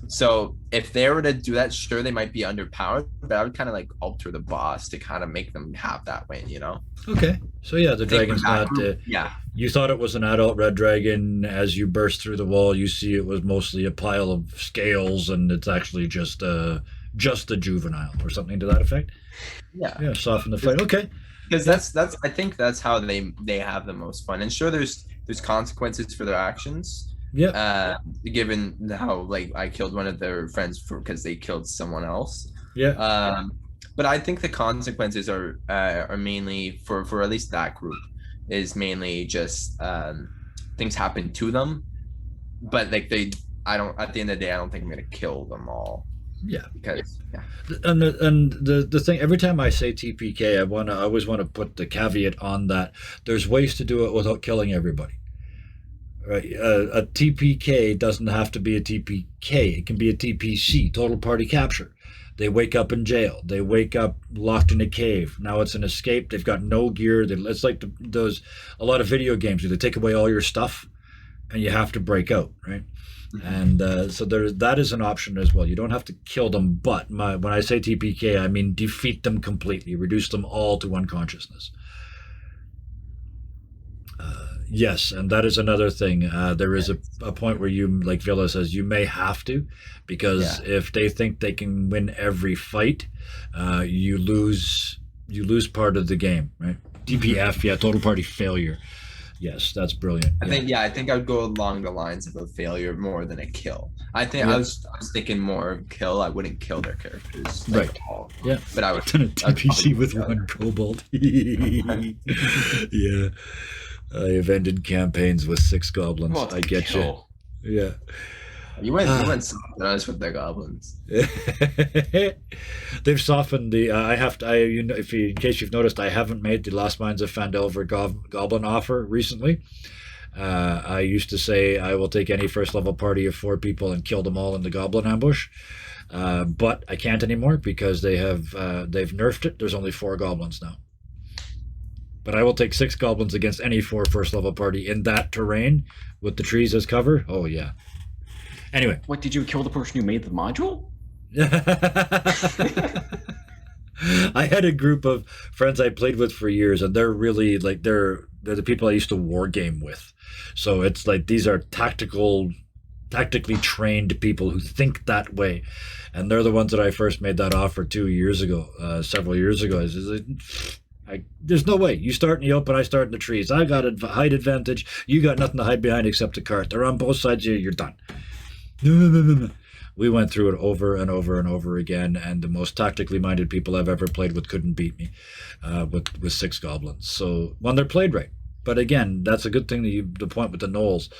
so if they were to do that, sure, they might be underpowered, but I would kind of like alter the boss to kind of make them have that win, you know? Okay. So yeah, the I think dragon's for that not. group, yeah. You thought it was an adult red dragon. As you burst through the wall, you see it was mostly a pile of scales, and it's actually just a juvenile or something to that effect. Yeah. Yeah, soften the fight. Okay. Because that's I think that's how they have the most fun. And sure, there's consequences for their actions. Yeah. Given how like I killed one of their friends because they killed someone else. Yeah. But I think the consequences are mainly for at least that group is mainly just things happen to them, but like I don't, at the end of the day, I don't think I'm gonna kill them all. Yeah. Because yeah. And the thing, every time I say TPK, I always want to put the caveat on that there's ways to do it without killing everybody. Right, a TPK doesn't have to be a TPK. It can be a TPC, total party capture. They wake up in jail. They wake up locked in a cave. Now it's an escape. They've got no gear. It's like those a lot of video games where they take away all your stuff, and you have to break out, right? And so that is an option as well. You don't have to kill them, but when I say TPK, I mean defeat them completely, reduce them all to unconsciousness. Yes, and that is another thing. There is a point where you, like Villa says, you may have to, because if they think they can win every fight, you lose part of the game, right? TPF, yeah, total party failure. Yes, that's brilliant. I think I would go along the lines of a failure more than a kill. I think I was thinking more of kill. I wouldn't kill their characters, like, right? All. Yeah, but I would done a TPC with one kobold. Yeah. I have ended campaigns with 6 goblins. Well, I get kill. you. Yeah. You went something else with their goblins. They've softened the. I have to. In case you've noticed, I haven't made the Lost Mines of Phandelver goblin offer recently. I used to say I will take any first level party of 4 people and kill them all in the goblin ambush, but I can't anymore because they've nerfed it. There's only 4 goblins now. But I will take 6 goblins against any 4 first level party in that terrain with the trees as cover. Oh yeah. Anyway. What, did you kill the person who made the module? I had a group of friends I played with for years, and they're really like they're the people I used to war game with. So it's like these are tactically trained people who think that way, and they're the ones that I first made that offer several years ago. There's no way. You start in the open, I start in the trees. I got a height advantage. You got nothing to hide behind except a cart. They're on both sides of you. You're done. No. We went through it over and over and over again, and the most tactically minded people I've ever played with couldn't beat me with 6 goblins. So when they're played right. But again, that's a good thing the point with the gnolls.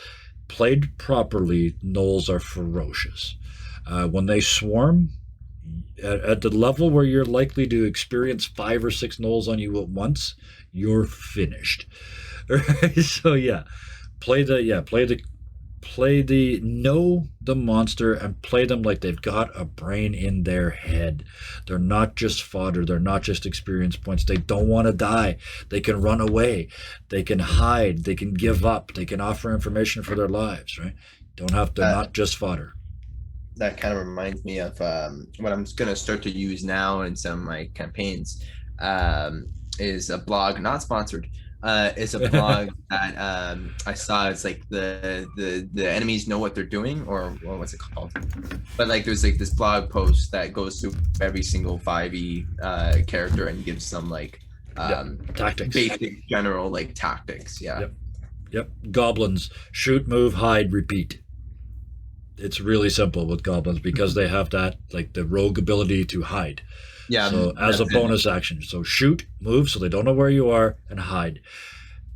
Played properly, gnolls are ferocious. When they swarm, at the level where you're likely to experience 5 or 6 gnolls on you at once, you're finished. Right? So yeah, know the monster and play them like they've got a brain in their head. They're not just fodder. They're not just experience points. They don't want to die. They can run away. They can hide. They can give up. They can offer information for their lives, right? They're not just fodder. That kind of reminds me of what I'm going to start to use now in some of my campaigns is a blog, not sponsored, is a blog that I saw. It's like the enemies know what they're doing, or what's it called? But like there's like this blog post that goes through every single 5e character and gives some like Tactics. basic general like tactics. Yeah. Yep. Yep. Goblins: shoot, move, hide, repeat. It's really simple with goblins because they have that, like, the rogue ability to hide. Yeah. So as a that's it. bonus action, so shoot, move, so they don't know where you are, and hide.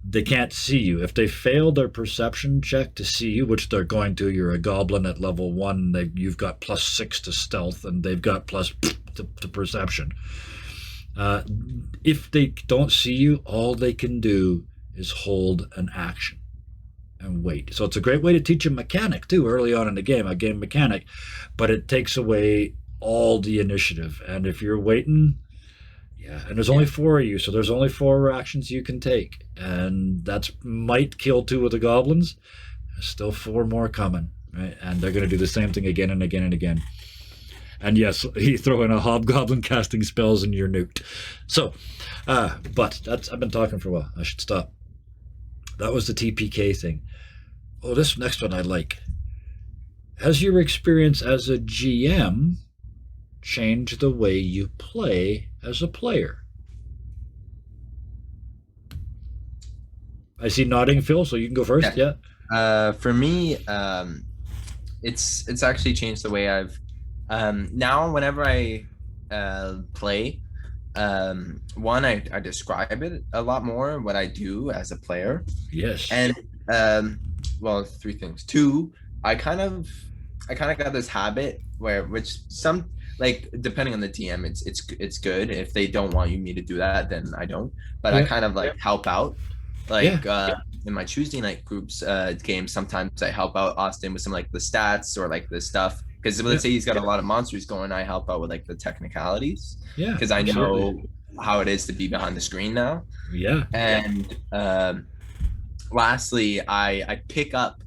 They can't see you. If they fail their perception check to see you, which they're going to, you're a goblin at level 1. You've got +6 to stealth, and they've got plus to perception. If they don't see you, all they can do is hold an action and wait. So it's a great way to teach a mechanic too early on in the game, a game mechanic, but it takes away all the initiative. And if you're waiting, and there's only 4 of you, so there's only 4 actions you can take, and that's might kill 2 of the goblins. There's still 4 more coming, right? And they're going to do the same thing again and again and again. And yes, you throw in a hobgoblin casting spells and you're nuked. So, but I've been talking for a while. I should stop. That was the TPK thing. Oh, this next one I like. Has your experience as a GM changed the way you play as a player? I see nodding, Phil, so you can go first. Yeah. For me, it's actually changed the way I've now whenever I play. One, I describe it a lot more what I do as a player, Yes. and well, 3 things. 2, I kind of got this habit which some, like, depending on the DM, it's good. If they don't want me to do that, then I don't. But I kind of like help out, like in my Tuesday night groups games. Sometimes I help out Austin with some like the stats or like the stuff. Because let's say he's got a lot of monsters going, I help out with like the technicalities. Yeah. Because I know absolutely. how it is to be behind the screen now. Yeah. And lastly, I pick up.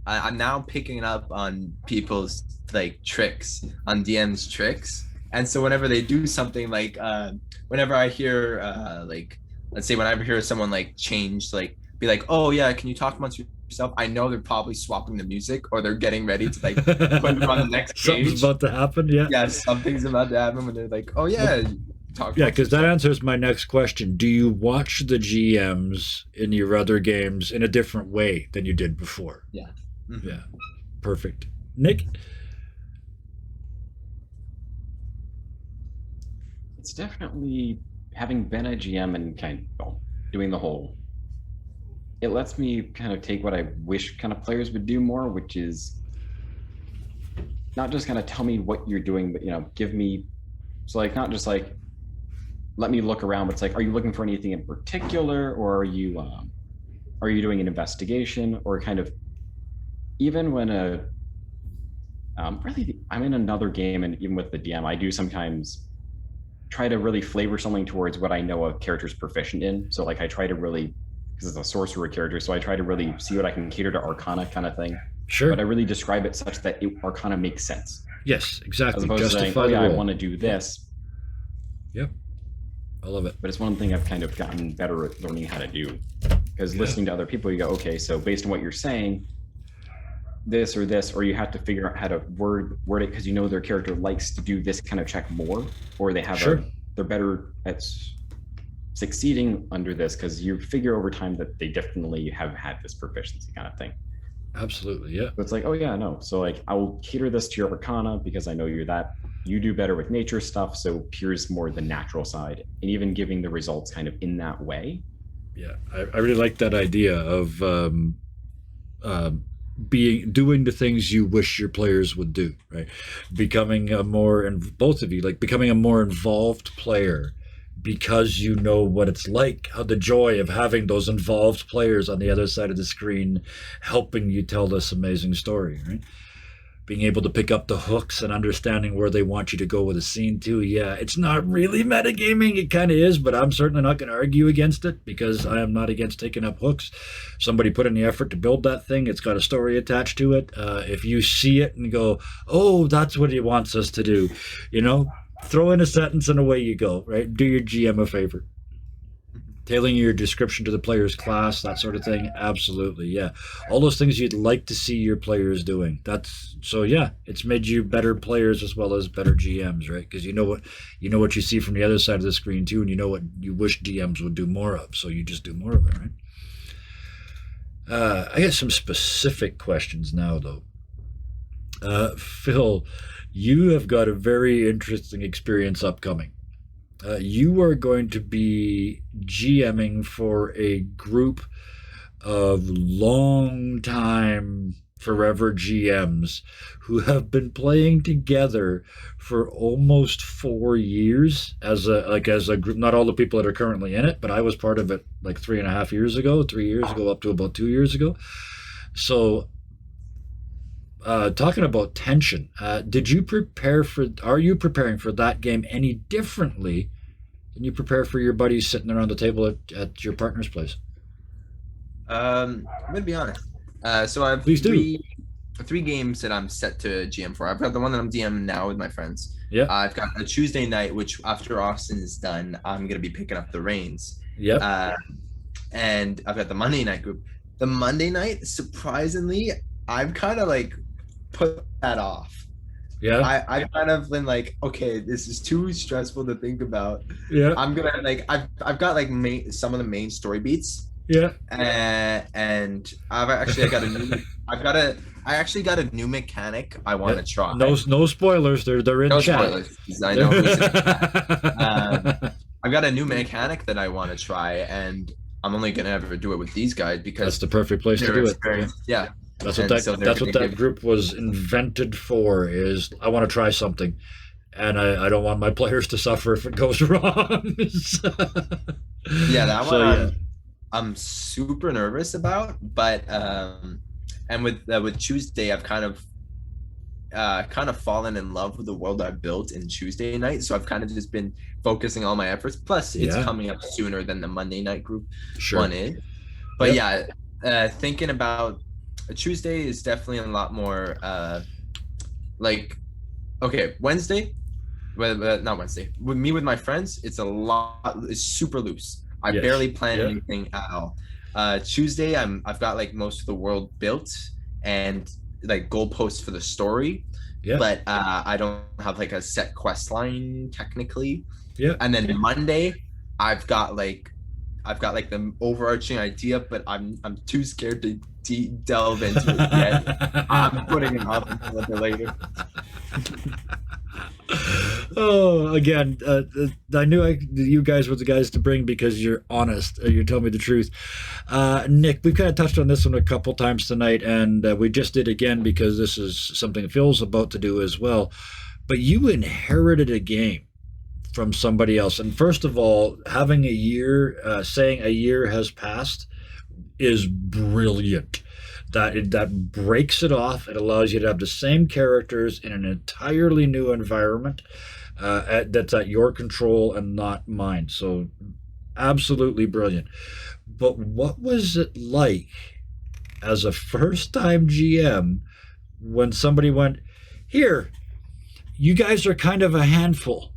I'm now picking up on people's like tricks, on DM's tricks. And so whenever they do something, like whenever I hear like, let's say whenever I hear someone like change, like be like, oh yeah, can you talk amongst yourself? I know they're probably swapping the music, or they're getting ready to like put it on the next page. Something's about to happen. Yeah. Yeah, something's about to happen when they're like, oh yeah, talk. Yeah, because that answers my next question. Do you watch the GMs in your other games in a different way than you did before? Yeah. Yeah. Perfect. Nick? It's definitely, having been a GM and kind of doing the whole, it lets me kind of take what I wish kind of players would do more, which is not just kind of tell me what you're doing, but give me, so like not just like let me look around, but it's like, are you looking for anything in particular, or are you doing an investigation, or kind of, even when really I'm in another game, and even with the DM, I do sometimes try to really flavor something towards what I know a character's proficient in. So like I try to really, because it's a sorcerer character, so I try to really see what I can cater to Arcana kind of thing. Sure. But I really describe it such that Arcana makes sense. Yes, As exactly. opposed to saying, Justify oh the yeah, I role. want to do this. Yep. I love it. But it's one thing I've kind of gotten better at learning how to do. Because listening to other people, you go, okay, so based on what you're saying, this, or you have to figure out how to word it, because you know their character likes to do this kind of check more, or they have Sure. they're better at succeeding under this, because you figure over time that they definitely have had this proficiency kind of thing. Absolutely. Yeah. So it's like, oh yeah, no. So like I will cater this to your Arcana because I know you do better with nature stuff, so here's more the natural side, and even giving the results kind of in that way. Yeah. I really like that idea of doing the things you wish your players would do, right? Becoming a more, and both of you, like becoming a more involved player, because you know what it's like, how the joy of having those involved players on the other side of the screen helping you tell this amazing story, right? Being able to pick up the hooks and understanding where they want you to go with a scene too. Yeah, it's not really metagaming. It kind of is, but I'm certainly not going to argue against it, because I am not against taking up hooks. Somebody put in the effort to build that thing. It's got a story attached to it. If you see it and go, oh, that's what he wants us to do, throw in a sentence and away you go, right? Do your GM a favor. Tailoring your description to the player's class, that sort of thing. Absolutely, yeah. All those things you'd like to see your players doing. That's so yeah. It's made you better players as well as better GMs, right? Because you know what you see from the other side of the screen too, and you know what you wish DMs would do more of. So you just do more of it, right? I got some specific questions now, though. Phil, you have got a very interesting experience upcoming. You are going to be GMing for a group of long-time forever GMs who have been playing together for almost 4 years as a group. Not all the people that are currently in it, but I was part of it like 3.5 years ago, 3 years ago, up to about 2 years ago. So talking about tension, did you prepare for? Are you preparing for that game any differently than you prepare for your buddies sitting around the table at your partner's place? I'm gonna be honest. So I have Please do. three games that I'm set to GM for. I've got the one that I'm DMing now with my friends. Yeah. I've got a Tuesday night, which after Austin is done, I'm gonna be picking up the reins. Yep. And I've got the Monday night group. The Monday night, surprisingly, I've kind of like put that off. Yeah. I kind of been like, okay, this is too stressful to think about. Yeah. I'm gonna like I've got like some of the main story beats. Yeah. And I actually got a new mechanic I want to try. No spoilers. They're in No chat. spoilers, 'cause I know who's in chat. I've got a new mechanic that I want to try, and I'm only gonna ever do it with these guys because That's the perfect place to they're do it. experienced. Yeah. That's what And so they're that's what gonna that group was invented for. Is I want to try something, and I don't want my players to suffer if it goes wrong. Yeah, that So, one I'm super nervous about, but and with Tuesday, I've kind of fallen in love with the world I built in Tuesday night. So I've kind of just been focusing all my efforts. Plus, it's Yeah. coming up sooner than the Monday night group Sure. one is. But Yep. yeah, thinking about Tuesday is definitely a lot more like okay, Wednesday, well, not Wednesday. With me with my friends, it's super loose. I Yes. barely plan Yeah. anything at all. Tuesday, I've got like most of the world built and like goalposts for the story, Yeah. but I don't have like a set quest line technically. Yeah. And then Monday, I've got like the overarching idea, but I'm too scared to delve into it yet. I'm putting it off until a bit later. Oh, again, I knew you guys were the guys to bring because you're honest. You're telling me the truth. Nick, we've kind of touched on this one a couple times tonight, and we just did again because this is something Phil's about to do as well. But you inherited a game from somebody else. And first of all, having a year, saying a year has passed is brilliant. That breaks it off. It allows you to have the same characters in an entirely new environment that's at your control and not mine. So absolutely brilliant. But what was it like as a first-time GM when somebody went, here, you guys are kind of a handful?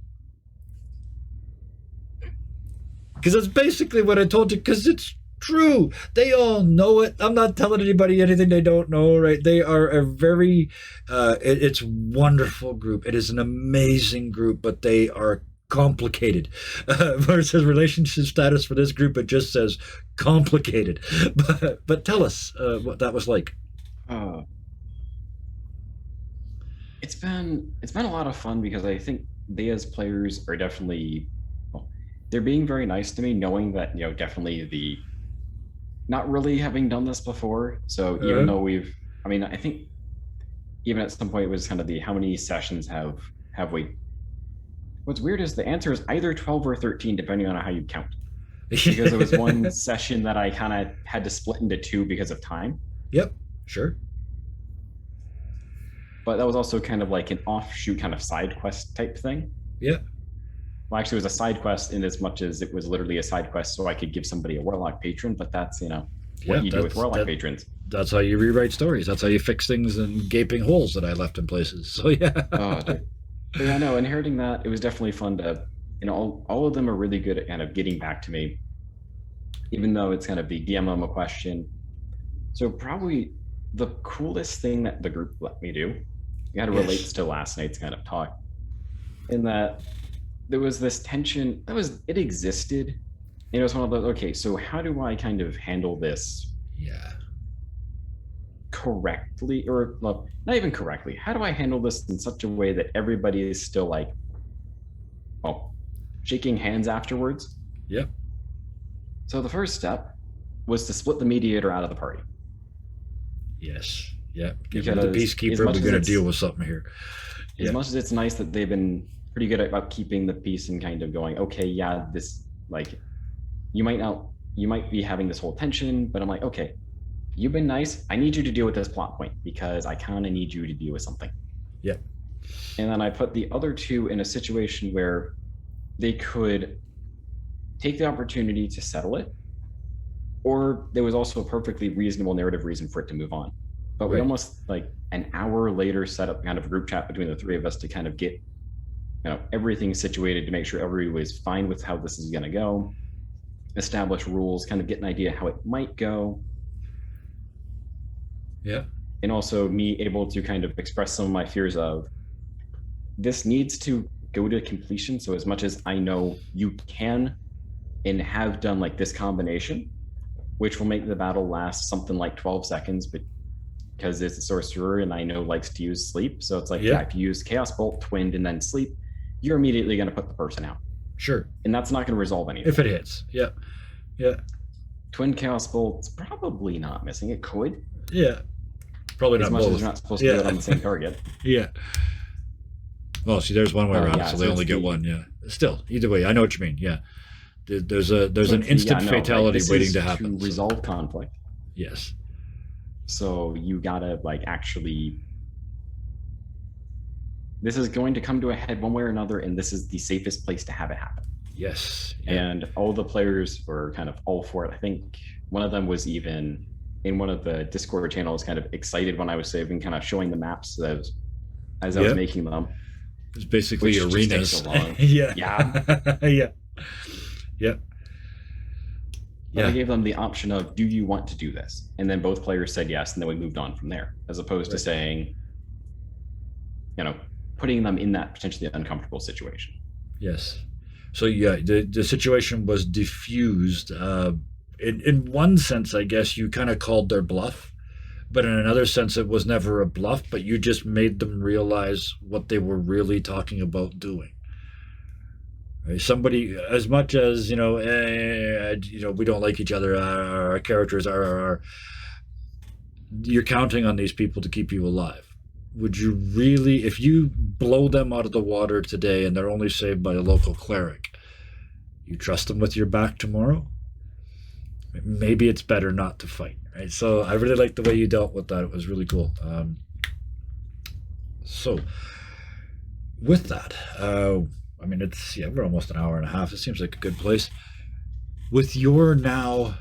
Because that's basically what I told you, because it's true. They all know it. I'm not telling anybody anything they don't know, right? They are a very, it's wonderful group. It is an amazing group, but they are complicated. Where it says relationship status for this group, it just says complicated. But tell us what that was like. It's been a lot of fun because I think they as players are definitely, well, they're being very nice to me, knowing that definitely the not really having done this before. So even though I think even at some point it was kind of the how many sessions have we. What's weird is the answer is either 12 or 13 depending on how you count. Because there was one session that I kind of had to split into two because of time. Yep, sure. But that was also kind of like an offshoot kind of side quest type thing. Yeah. Well, actually, it was a side quest in as much as it was literally a side quest so I could give somebody a Warlock patron, but that's, what you do with Warlock patrons. That's how you rewrite stories. That's how you fix things and gaping holes that I left in places. So, yeah. Oh, dude. But yeah, no, inheriting that, it was definitely fun to, all of them are really good at kind of getting back to me. even though it's kind of the DMM question. So probably the coolest thing that the group let me do, kind of Yes. relates to last night's kind of talk, in that there was this tension it existed. And it was one of those, okay, so how do I kind of handle this Yeah. correctly, or well, not even correctly? How do I handle this in such a way that everybody is still like, well, shaking hands afterwards? Yep. So the first step was to split the mediator out of the party. Yes. Yep. Give him the Because as peacekeeper. We're much as going to it's- deal with something here. As Yeah. much as it's nice that they've been pretty good about keeping the peace and kind of going, okay, yeah, this, like, you might be having this whole tension, but I'm like, okay, you've been nice. I need you to deal with this plot point because I kind of need you to deal with something. Yep. And then I put the other two in a situation where they could take the opportunity to settle it, or there was also a perfectly reasonable narrative reason for it to move on. But we Right. almost like an hour later set up kind of a group chat between the three of us to kind of get everything situated to make sure everybody was fine with how this is going to go, establish rules, kind of get an idea how it might go, Yeah. and also me able to kind of express some of my fears of this needs to go to completion. So as much as I know you can and have done like this combination, which will make the battle last something like 12 seconds, but because it's a sorcerer and I know likes to use sleep. So it's like, Yeah. if you use Chaos Bolt, Twinned, and then sleep, you're immediately going to put the person out. Sure. And that's not going to resolve anything. If it hits. Yeah. Yeah. Twin Chaos Bolt's probably not missing. It could, Yeah. Probably as not much as both. you're not supposed to Yeah. do it on the same target. Yeah. Well, see, there's one way around, yeah, so so they it's only get the- one. Yeah. Still, either way, I know what you mean. Yeah. There's an But, instant yeah, no, like, fatality this waiting is to happen. so- resolve conflict. Yes. So you gotta like actually. This is going to come to a head one way or another, and this is the safest place to have it happen. Yes. Yeah. And all the players were kind of all for it. I think one of them was even in one of the Discord channels, kind of excited when I was saving, kind of showing the maps as I was Yeah. making them. It's basically Which just arenas. takes so long. yeah. Yeah. yeah. Yeah. But I Yeah. gave them the option of, do you want to do this? And then both players said yes, and then we moved on from there, as opposed to Right. saying, putting them in that potentially uncomfortable situation. Yes. So yeah, the situation was diffused. In one sense, I guess you kind of called their bluff, but in another sense, it was never a bluff. But you just made them realize what they were really talking about doing. Right? Somebody, as much as we don't like each other. Our characters are. You're counting on these people to keep you alive. Would you really, if you blow them out of the water today and they're only saved by a local cleric, you trust them with your back tomorrow? Maybe it's better not to fight, right? So I really like the way you dealt with that. It was really cool. So with that, we're almost an hour and a half. It seems like a good place. With your now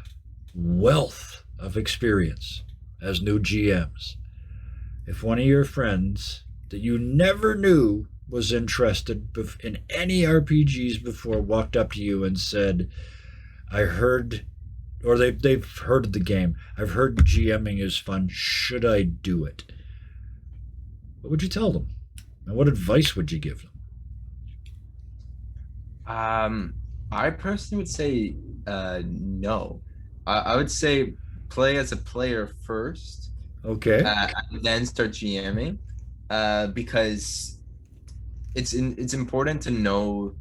wealth of experience as new GMs, if one of your friends that you never knew was interested in any RPGs before walked up to you and said, I heard, or they've heard of the game, I've heard GMing is fun, should I do it? What would you tell them? And what advice would you give them? I personally would say no. I would say play as a player first, Okay. and then start GMing, because it's important to know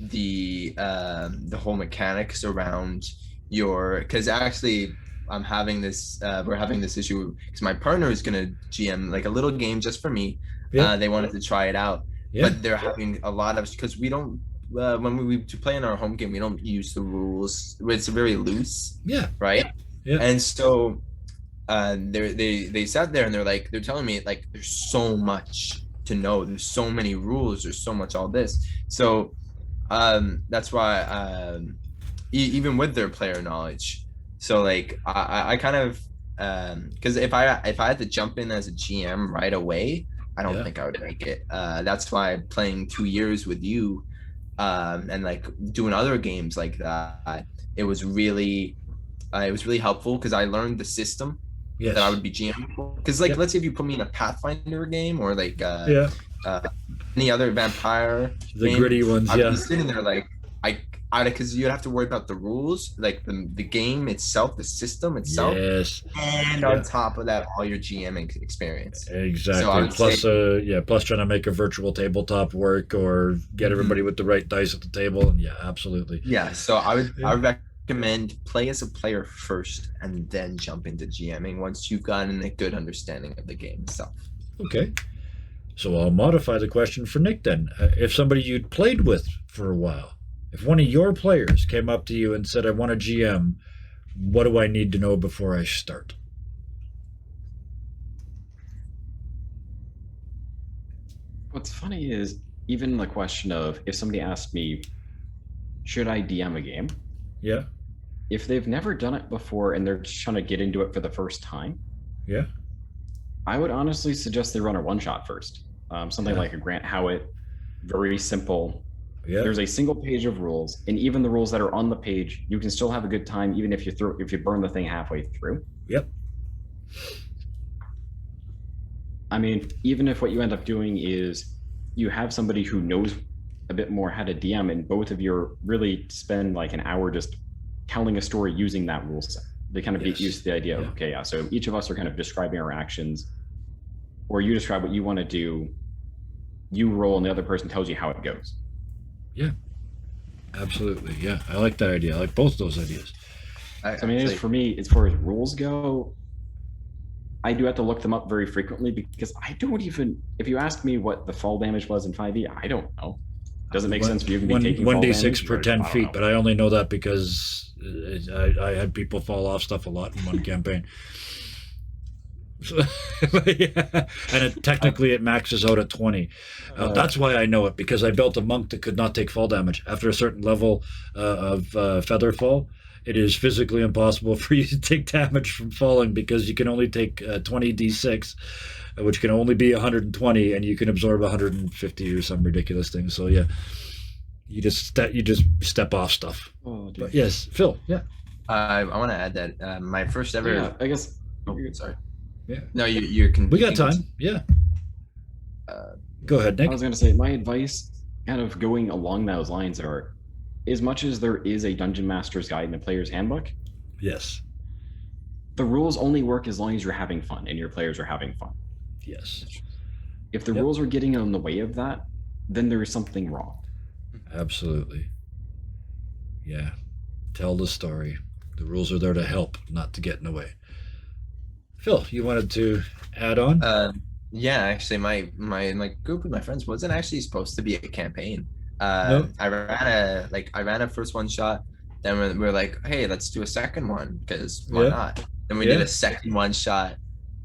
the whole mechanics around because actually we're having this issue because my partner is gonna GM like a little game just for me. Yeah. They wanted to try it out, Yeah. but they're having a lot of, because we don't when we to play in our home game, we don't use the rules. It's very loose, Yeah. right? Yeah. And so they sat there and they're telling me like there's so much to know, there's so many rules, there's so much all this. So that's why even with their player knowledge, so like I kind of because if I had to jump in as a GM right away, I don't Yeah. think I would make it. That's why playing 2 years with you and like doing other games like that, it was really it was really helpful because I learned the system Yes. that I would be GMing for. Because like, Yep. let's say if you put me in a Pathfinder game or like Yeah. any other vampire, The game, gritty ones. I'd Yeah. be sitting there like because you'd have to worry about the rules, like the game itself, the system itself, Yes. and Yeah. on top of that, all your GMing experience. Exactly. So I would Plus, say- plus trying to make a virtual tabletop work or get everybody with the right dice at the table. And yeah, absolutely. Yeah, so I would Yeah. recommend play as a player first and then jump into GMing once you've gotten a good understanding of the game itself. Okay. So I'll modify the question for Nick then. If somebody you'd played with for a while, if one of your players came up to you and said, I want a GM, what do I need to know before I start? What's funny is even the question of if somebody asked me, should I DM a game? Yeah. If they've never done it before and they're just trying to get into it for the first time, Yeah. I would honestly suggest they run a one shot first. Something Yeah. like a Grant Howitt, very simple. Yeah. There's a single page of rules, and even the rules that are on the page, you can still have a good time, even if you burn the thing halfway through. Yep. I mean, even if what you end up doing is you have somebody who knows a bit more how to DM, and both of you really spend like an hour just telling a story using that rule set. They kind of Yes. get used to the idea of, Yeah. okay, yeah, so each of us are kind of describing our actions, or you describe what you want to do, you roll, and the other person tells you how it goes. Absolutely. Yeah. I like that idea. I like both those ideas. So, I mean, it is for me, as far as rules go, I do have to look them up very frequently because I don't even, if you ask me what the fall damage was in 5e, I don't know. Doesn't make sense for you to be taking fall 1d6 damage, per or- 10 I don't feet, know. but I only know that because I had people fall off stuff a lot in one campaign. So, yeah. And technically it maxes out at 20. That's why I know it, because I built a monk that could not take fall damage. After a certain level of feather fall, it is physically impossible for you to take damage from falling because you can only take 20 d6, which can only be 120, and you can absorb 150 or some ridiculous thing. So yeah, you just step off stuff. Oh, dude. But yes, Phil. Yeah. I want to add that my first ever. Yeah, I guess. Oh, sorry. Yeah. No, you're. We got time. Yeah. Go ahead, I Nick. was going to say, my advice, kind of going along those lines, are as much as there is a dungeon master's guide and a player's handbook, Yes. the rules only work as long as you're having fun and your players are having fun. Yes. If the Yep. rules are getting in the way of that, then there is something wrong. Absolutely. Yeah. Tell the story. The rules are there to help, not to get in the way. Phil, you wanted to add on? Yeah, actually, my group with my friends wasn't actually supposed to be a campaign. No. I ran a first one shot. Then we were like, hey, let's do a second one because why Yeah. not? Then we Yeah. did a second one shot,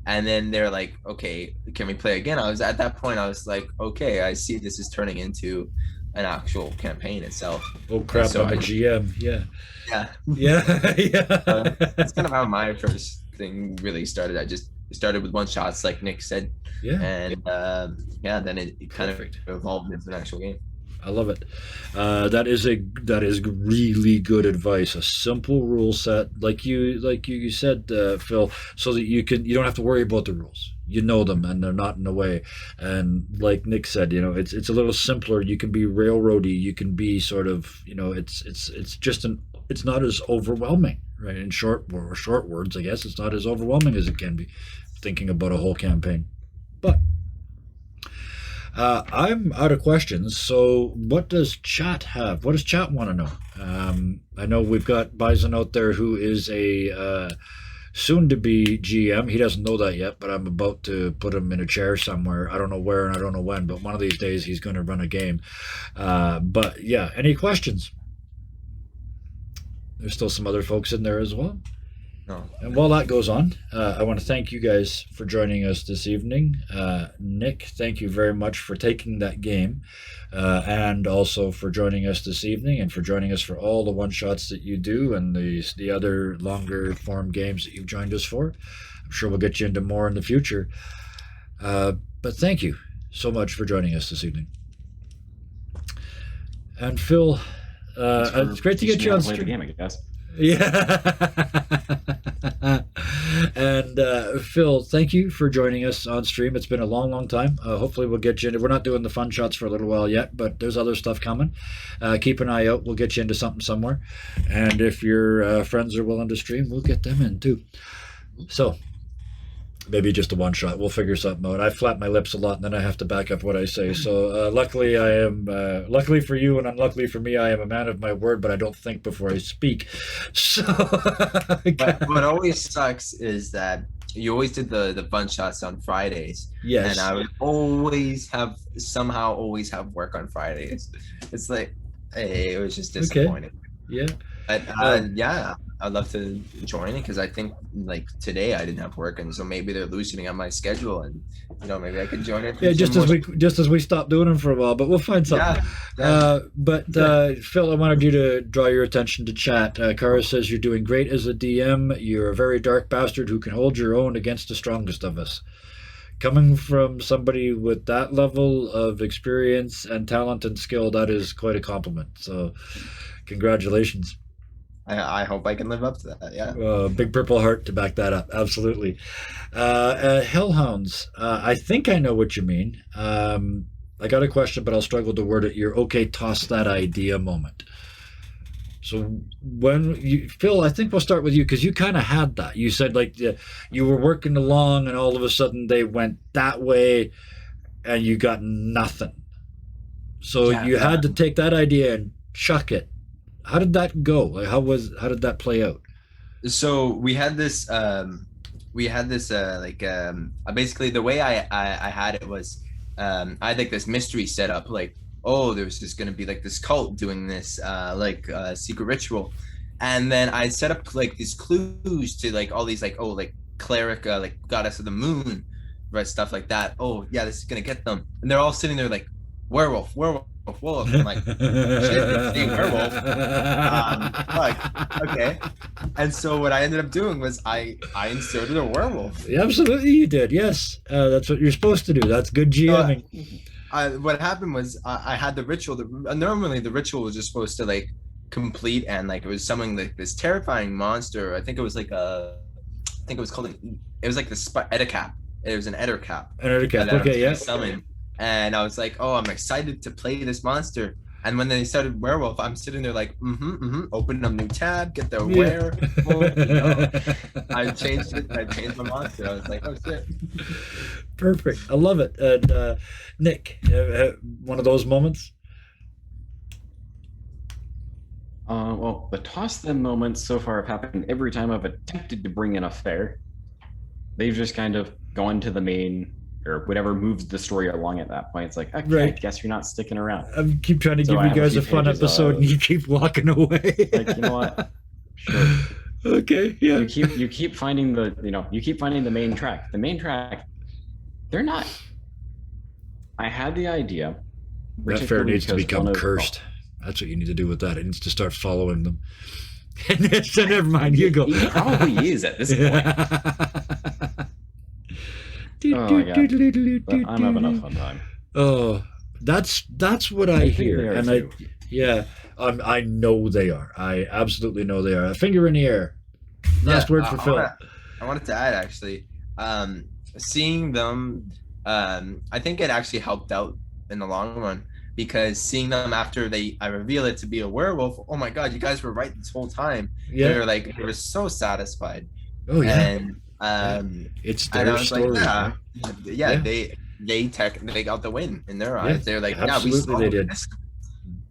and then they're like, okay, can we play again? I was at that point. I was like, okay, I see this is turning into an actual campaign itself. Oh crap! so I'm a I- GM. Yeah. Yeah, Yeah. Yeah. that's kind of how my first thing really started. I just started with one shots, like Nick said, Yeah. and yeah, then it kind Perfect. of evolved into an actual game. I love it. That is really good advice. A simple rule set, like you said, Phil, so that you don't have to worry about the rules. You know them, and they're not in the way. And like Nick said, it's a little simpler. You can be railroady. You can be sort of, it's not as overwhelming, right? In short words, I guess it's not as overwhelming as it can be. Thinking about a whole campaign, but. I'm out of questions. So, what does chat have? What does chat want to know? I know we've got Bison out there who is a soon-to-be GM. He doesn't know that yet, but I'm about to put him in a chair somewhere. I don't know where and I don't know when, but one of these days he's going to run a game. But yeah, any questions? There's still some other folks in there as well. No. And while that goes on, I want to thank you guys for joining us this evening. Nick, thank you very much for taking that game, and also for joining us this evening, and for joining us for all the one-shots that you do and the other longer-form games that you've joined us for. I'm sure we'll get you into more in the future. But thank you so much for joining us this evening. And Phil, it's great to get you on Play the stream. game, I guess. Yeah. And Phil, thank you for joining us on stream. It's been a long, long time. Hopefully, we'll get you into. We're not doing the fun shots for a little while yet, but there's other stuff coming. Keep an eye out. We'll get you into something somewhere. And if your friends are willing to stream, we'll get them in too. So maybe just a one shot. We'll figure something out. I flap my lips a lot, and then I have to back up what I say. So luckily, I am. Luckily for you, and unluckily for me, I am a man of my word. But I don't think before I speak. So But what always sucks is that you always did the fun shots on Fridays, yes, and I would always have work on Fridays. It's like, hey, it was just disappointing. yeah. But yeah, I'd love to join it because I think like today I didn't have work, and so maybe they're loosening up my schedule, and maybe I could join it. Yeah, just as we stopped doing them for a while, but we'll find something. Yeah. Phil, I wanted you to draw your attention to chat. Kara says you're doing great as a DM. You're a very dark bastard who can hold your own against the strongest of us. Coming from somebody with that level of experience and talent and skill, that is quite a compliment. So, congratulations. I hope I can live up to that. Yeah. Big purple heart to back that up. Absolutely. Hellhounds. I think I know what you mean. I got a question, but I'll struggle to word it. You're okay. Toss that idea moment. So Phil, I think we'll start with you because you kind of had that. You said like you were working along, and all of a sudden they went that way, and you got nothing. So you had to take that idea and chuck it. How did that go? Like, how did that play out? So we had this basically the way I had it was I had like this mystery set up, like, oh, there was just going to be like this cult doing this secret ritual, and then I set up like these clues to like all these like, oh, like cleric, like goddess of the moon, right, stuff like that. Oh yeah, this is gonna get them, and they're all sitting there like werewolf. I'm like, shit, it's being werewolf. Okay. And so what I ended up doing was I inserted a werewolf. Yeah, absolutely, you did. Yes, that's what you're supposed to do. That's good GMing. What happened was I had the ritual. Normally the ritual was just supposed to like complete, and like it was summoning like this terrifying monster. I think it was like it was called it was like the Ettercap. It was an Ettercap. An Ettercap. Okay, yeah. Summon. And I was like, oh, I'm excited to play this monster. And when they started werewolf, I'm sitting there like, open a new tab, get the werewolf. I changed it. I changed my monster. I was like, oh shit. Perfect. I love it. And Nick, one of those moments. Well, the toss them moments so far have happened every time I've attempted to bring in a fair. They've just kind of gone to the main or whatever moves the story along at that point. It's like, okay, right. I guess you're not sticking around. I keep trying to give you guys a fun episode, and you keep walking away. Like, you know what? Sure. Okay. Yeah. You keep finding the main track. The main track, they're not. I had the idea. That fair needs to become cursed. That's what you need to do with that. It needs to start following them. So never mind. You go. He probably is at this point. Oh, yeah. But I'm having a fun time. Oh, that's what I hear, and I know they are. I absolutely know they are. A finger in the air. Last word for Phil. I wanted to add actually, seeing them, I think it actually helped out in the long run because seeing them after I reveal it to be a werewolf. Oh my God, you guys were right this whole time. Yeah, they were so satisfied. Oh yeah. And it's their story. Like, yeah, they got the win in their eyes. They're like, absolutely, they did.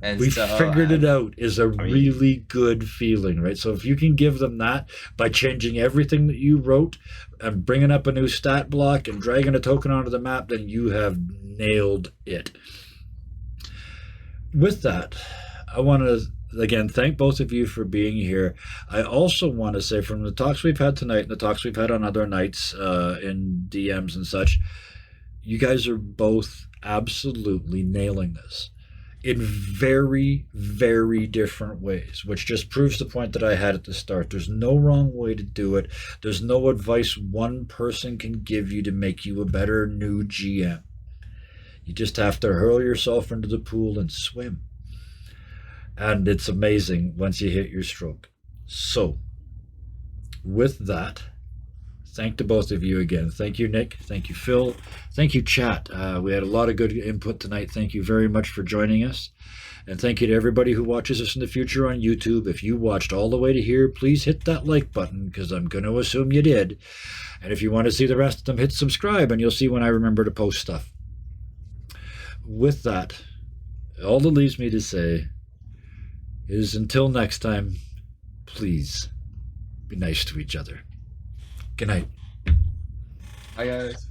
And we figured it out is a really good feeling, right? So if you can give them that by changing everything that you wrote and bringing up a new stat block and dragging a token onto the map, then you have nailed it. With that, I want to again thank both of you for being here. I also want to say from the talks we've had tonight and the talks we've had on other nights in DMs and such, you guys are both absolutely nailing this in very, very different ways, which just proves the point that I had at the start. There's no wrong way to do it. There's no advice one person can give you to make you a better new GM. You just have to hurl yourself into the pool and swim. And it's amazing once you hit your stroke. So, with that, thank to both of you again. Thank you, Nick. Thank you, Phil. Thank you, chat. We had a lot of good input tonight. Thank you very much for joining us. And thank you to everybody who watches us in the future on YouTube. If you watched all the way to here, please hit that like button, because I'm going to assume you did. And if you want to see the rest of them, hit subscribe, and you'll see when I remember to post stuff. With that, all that leaves me to say is until next time, please be nice to each other. Good night. Hi guys.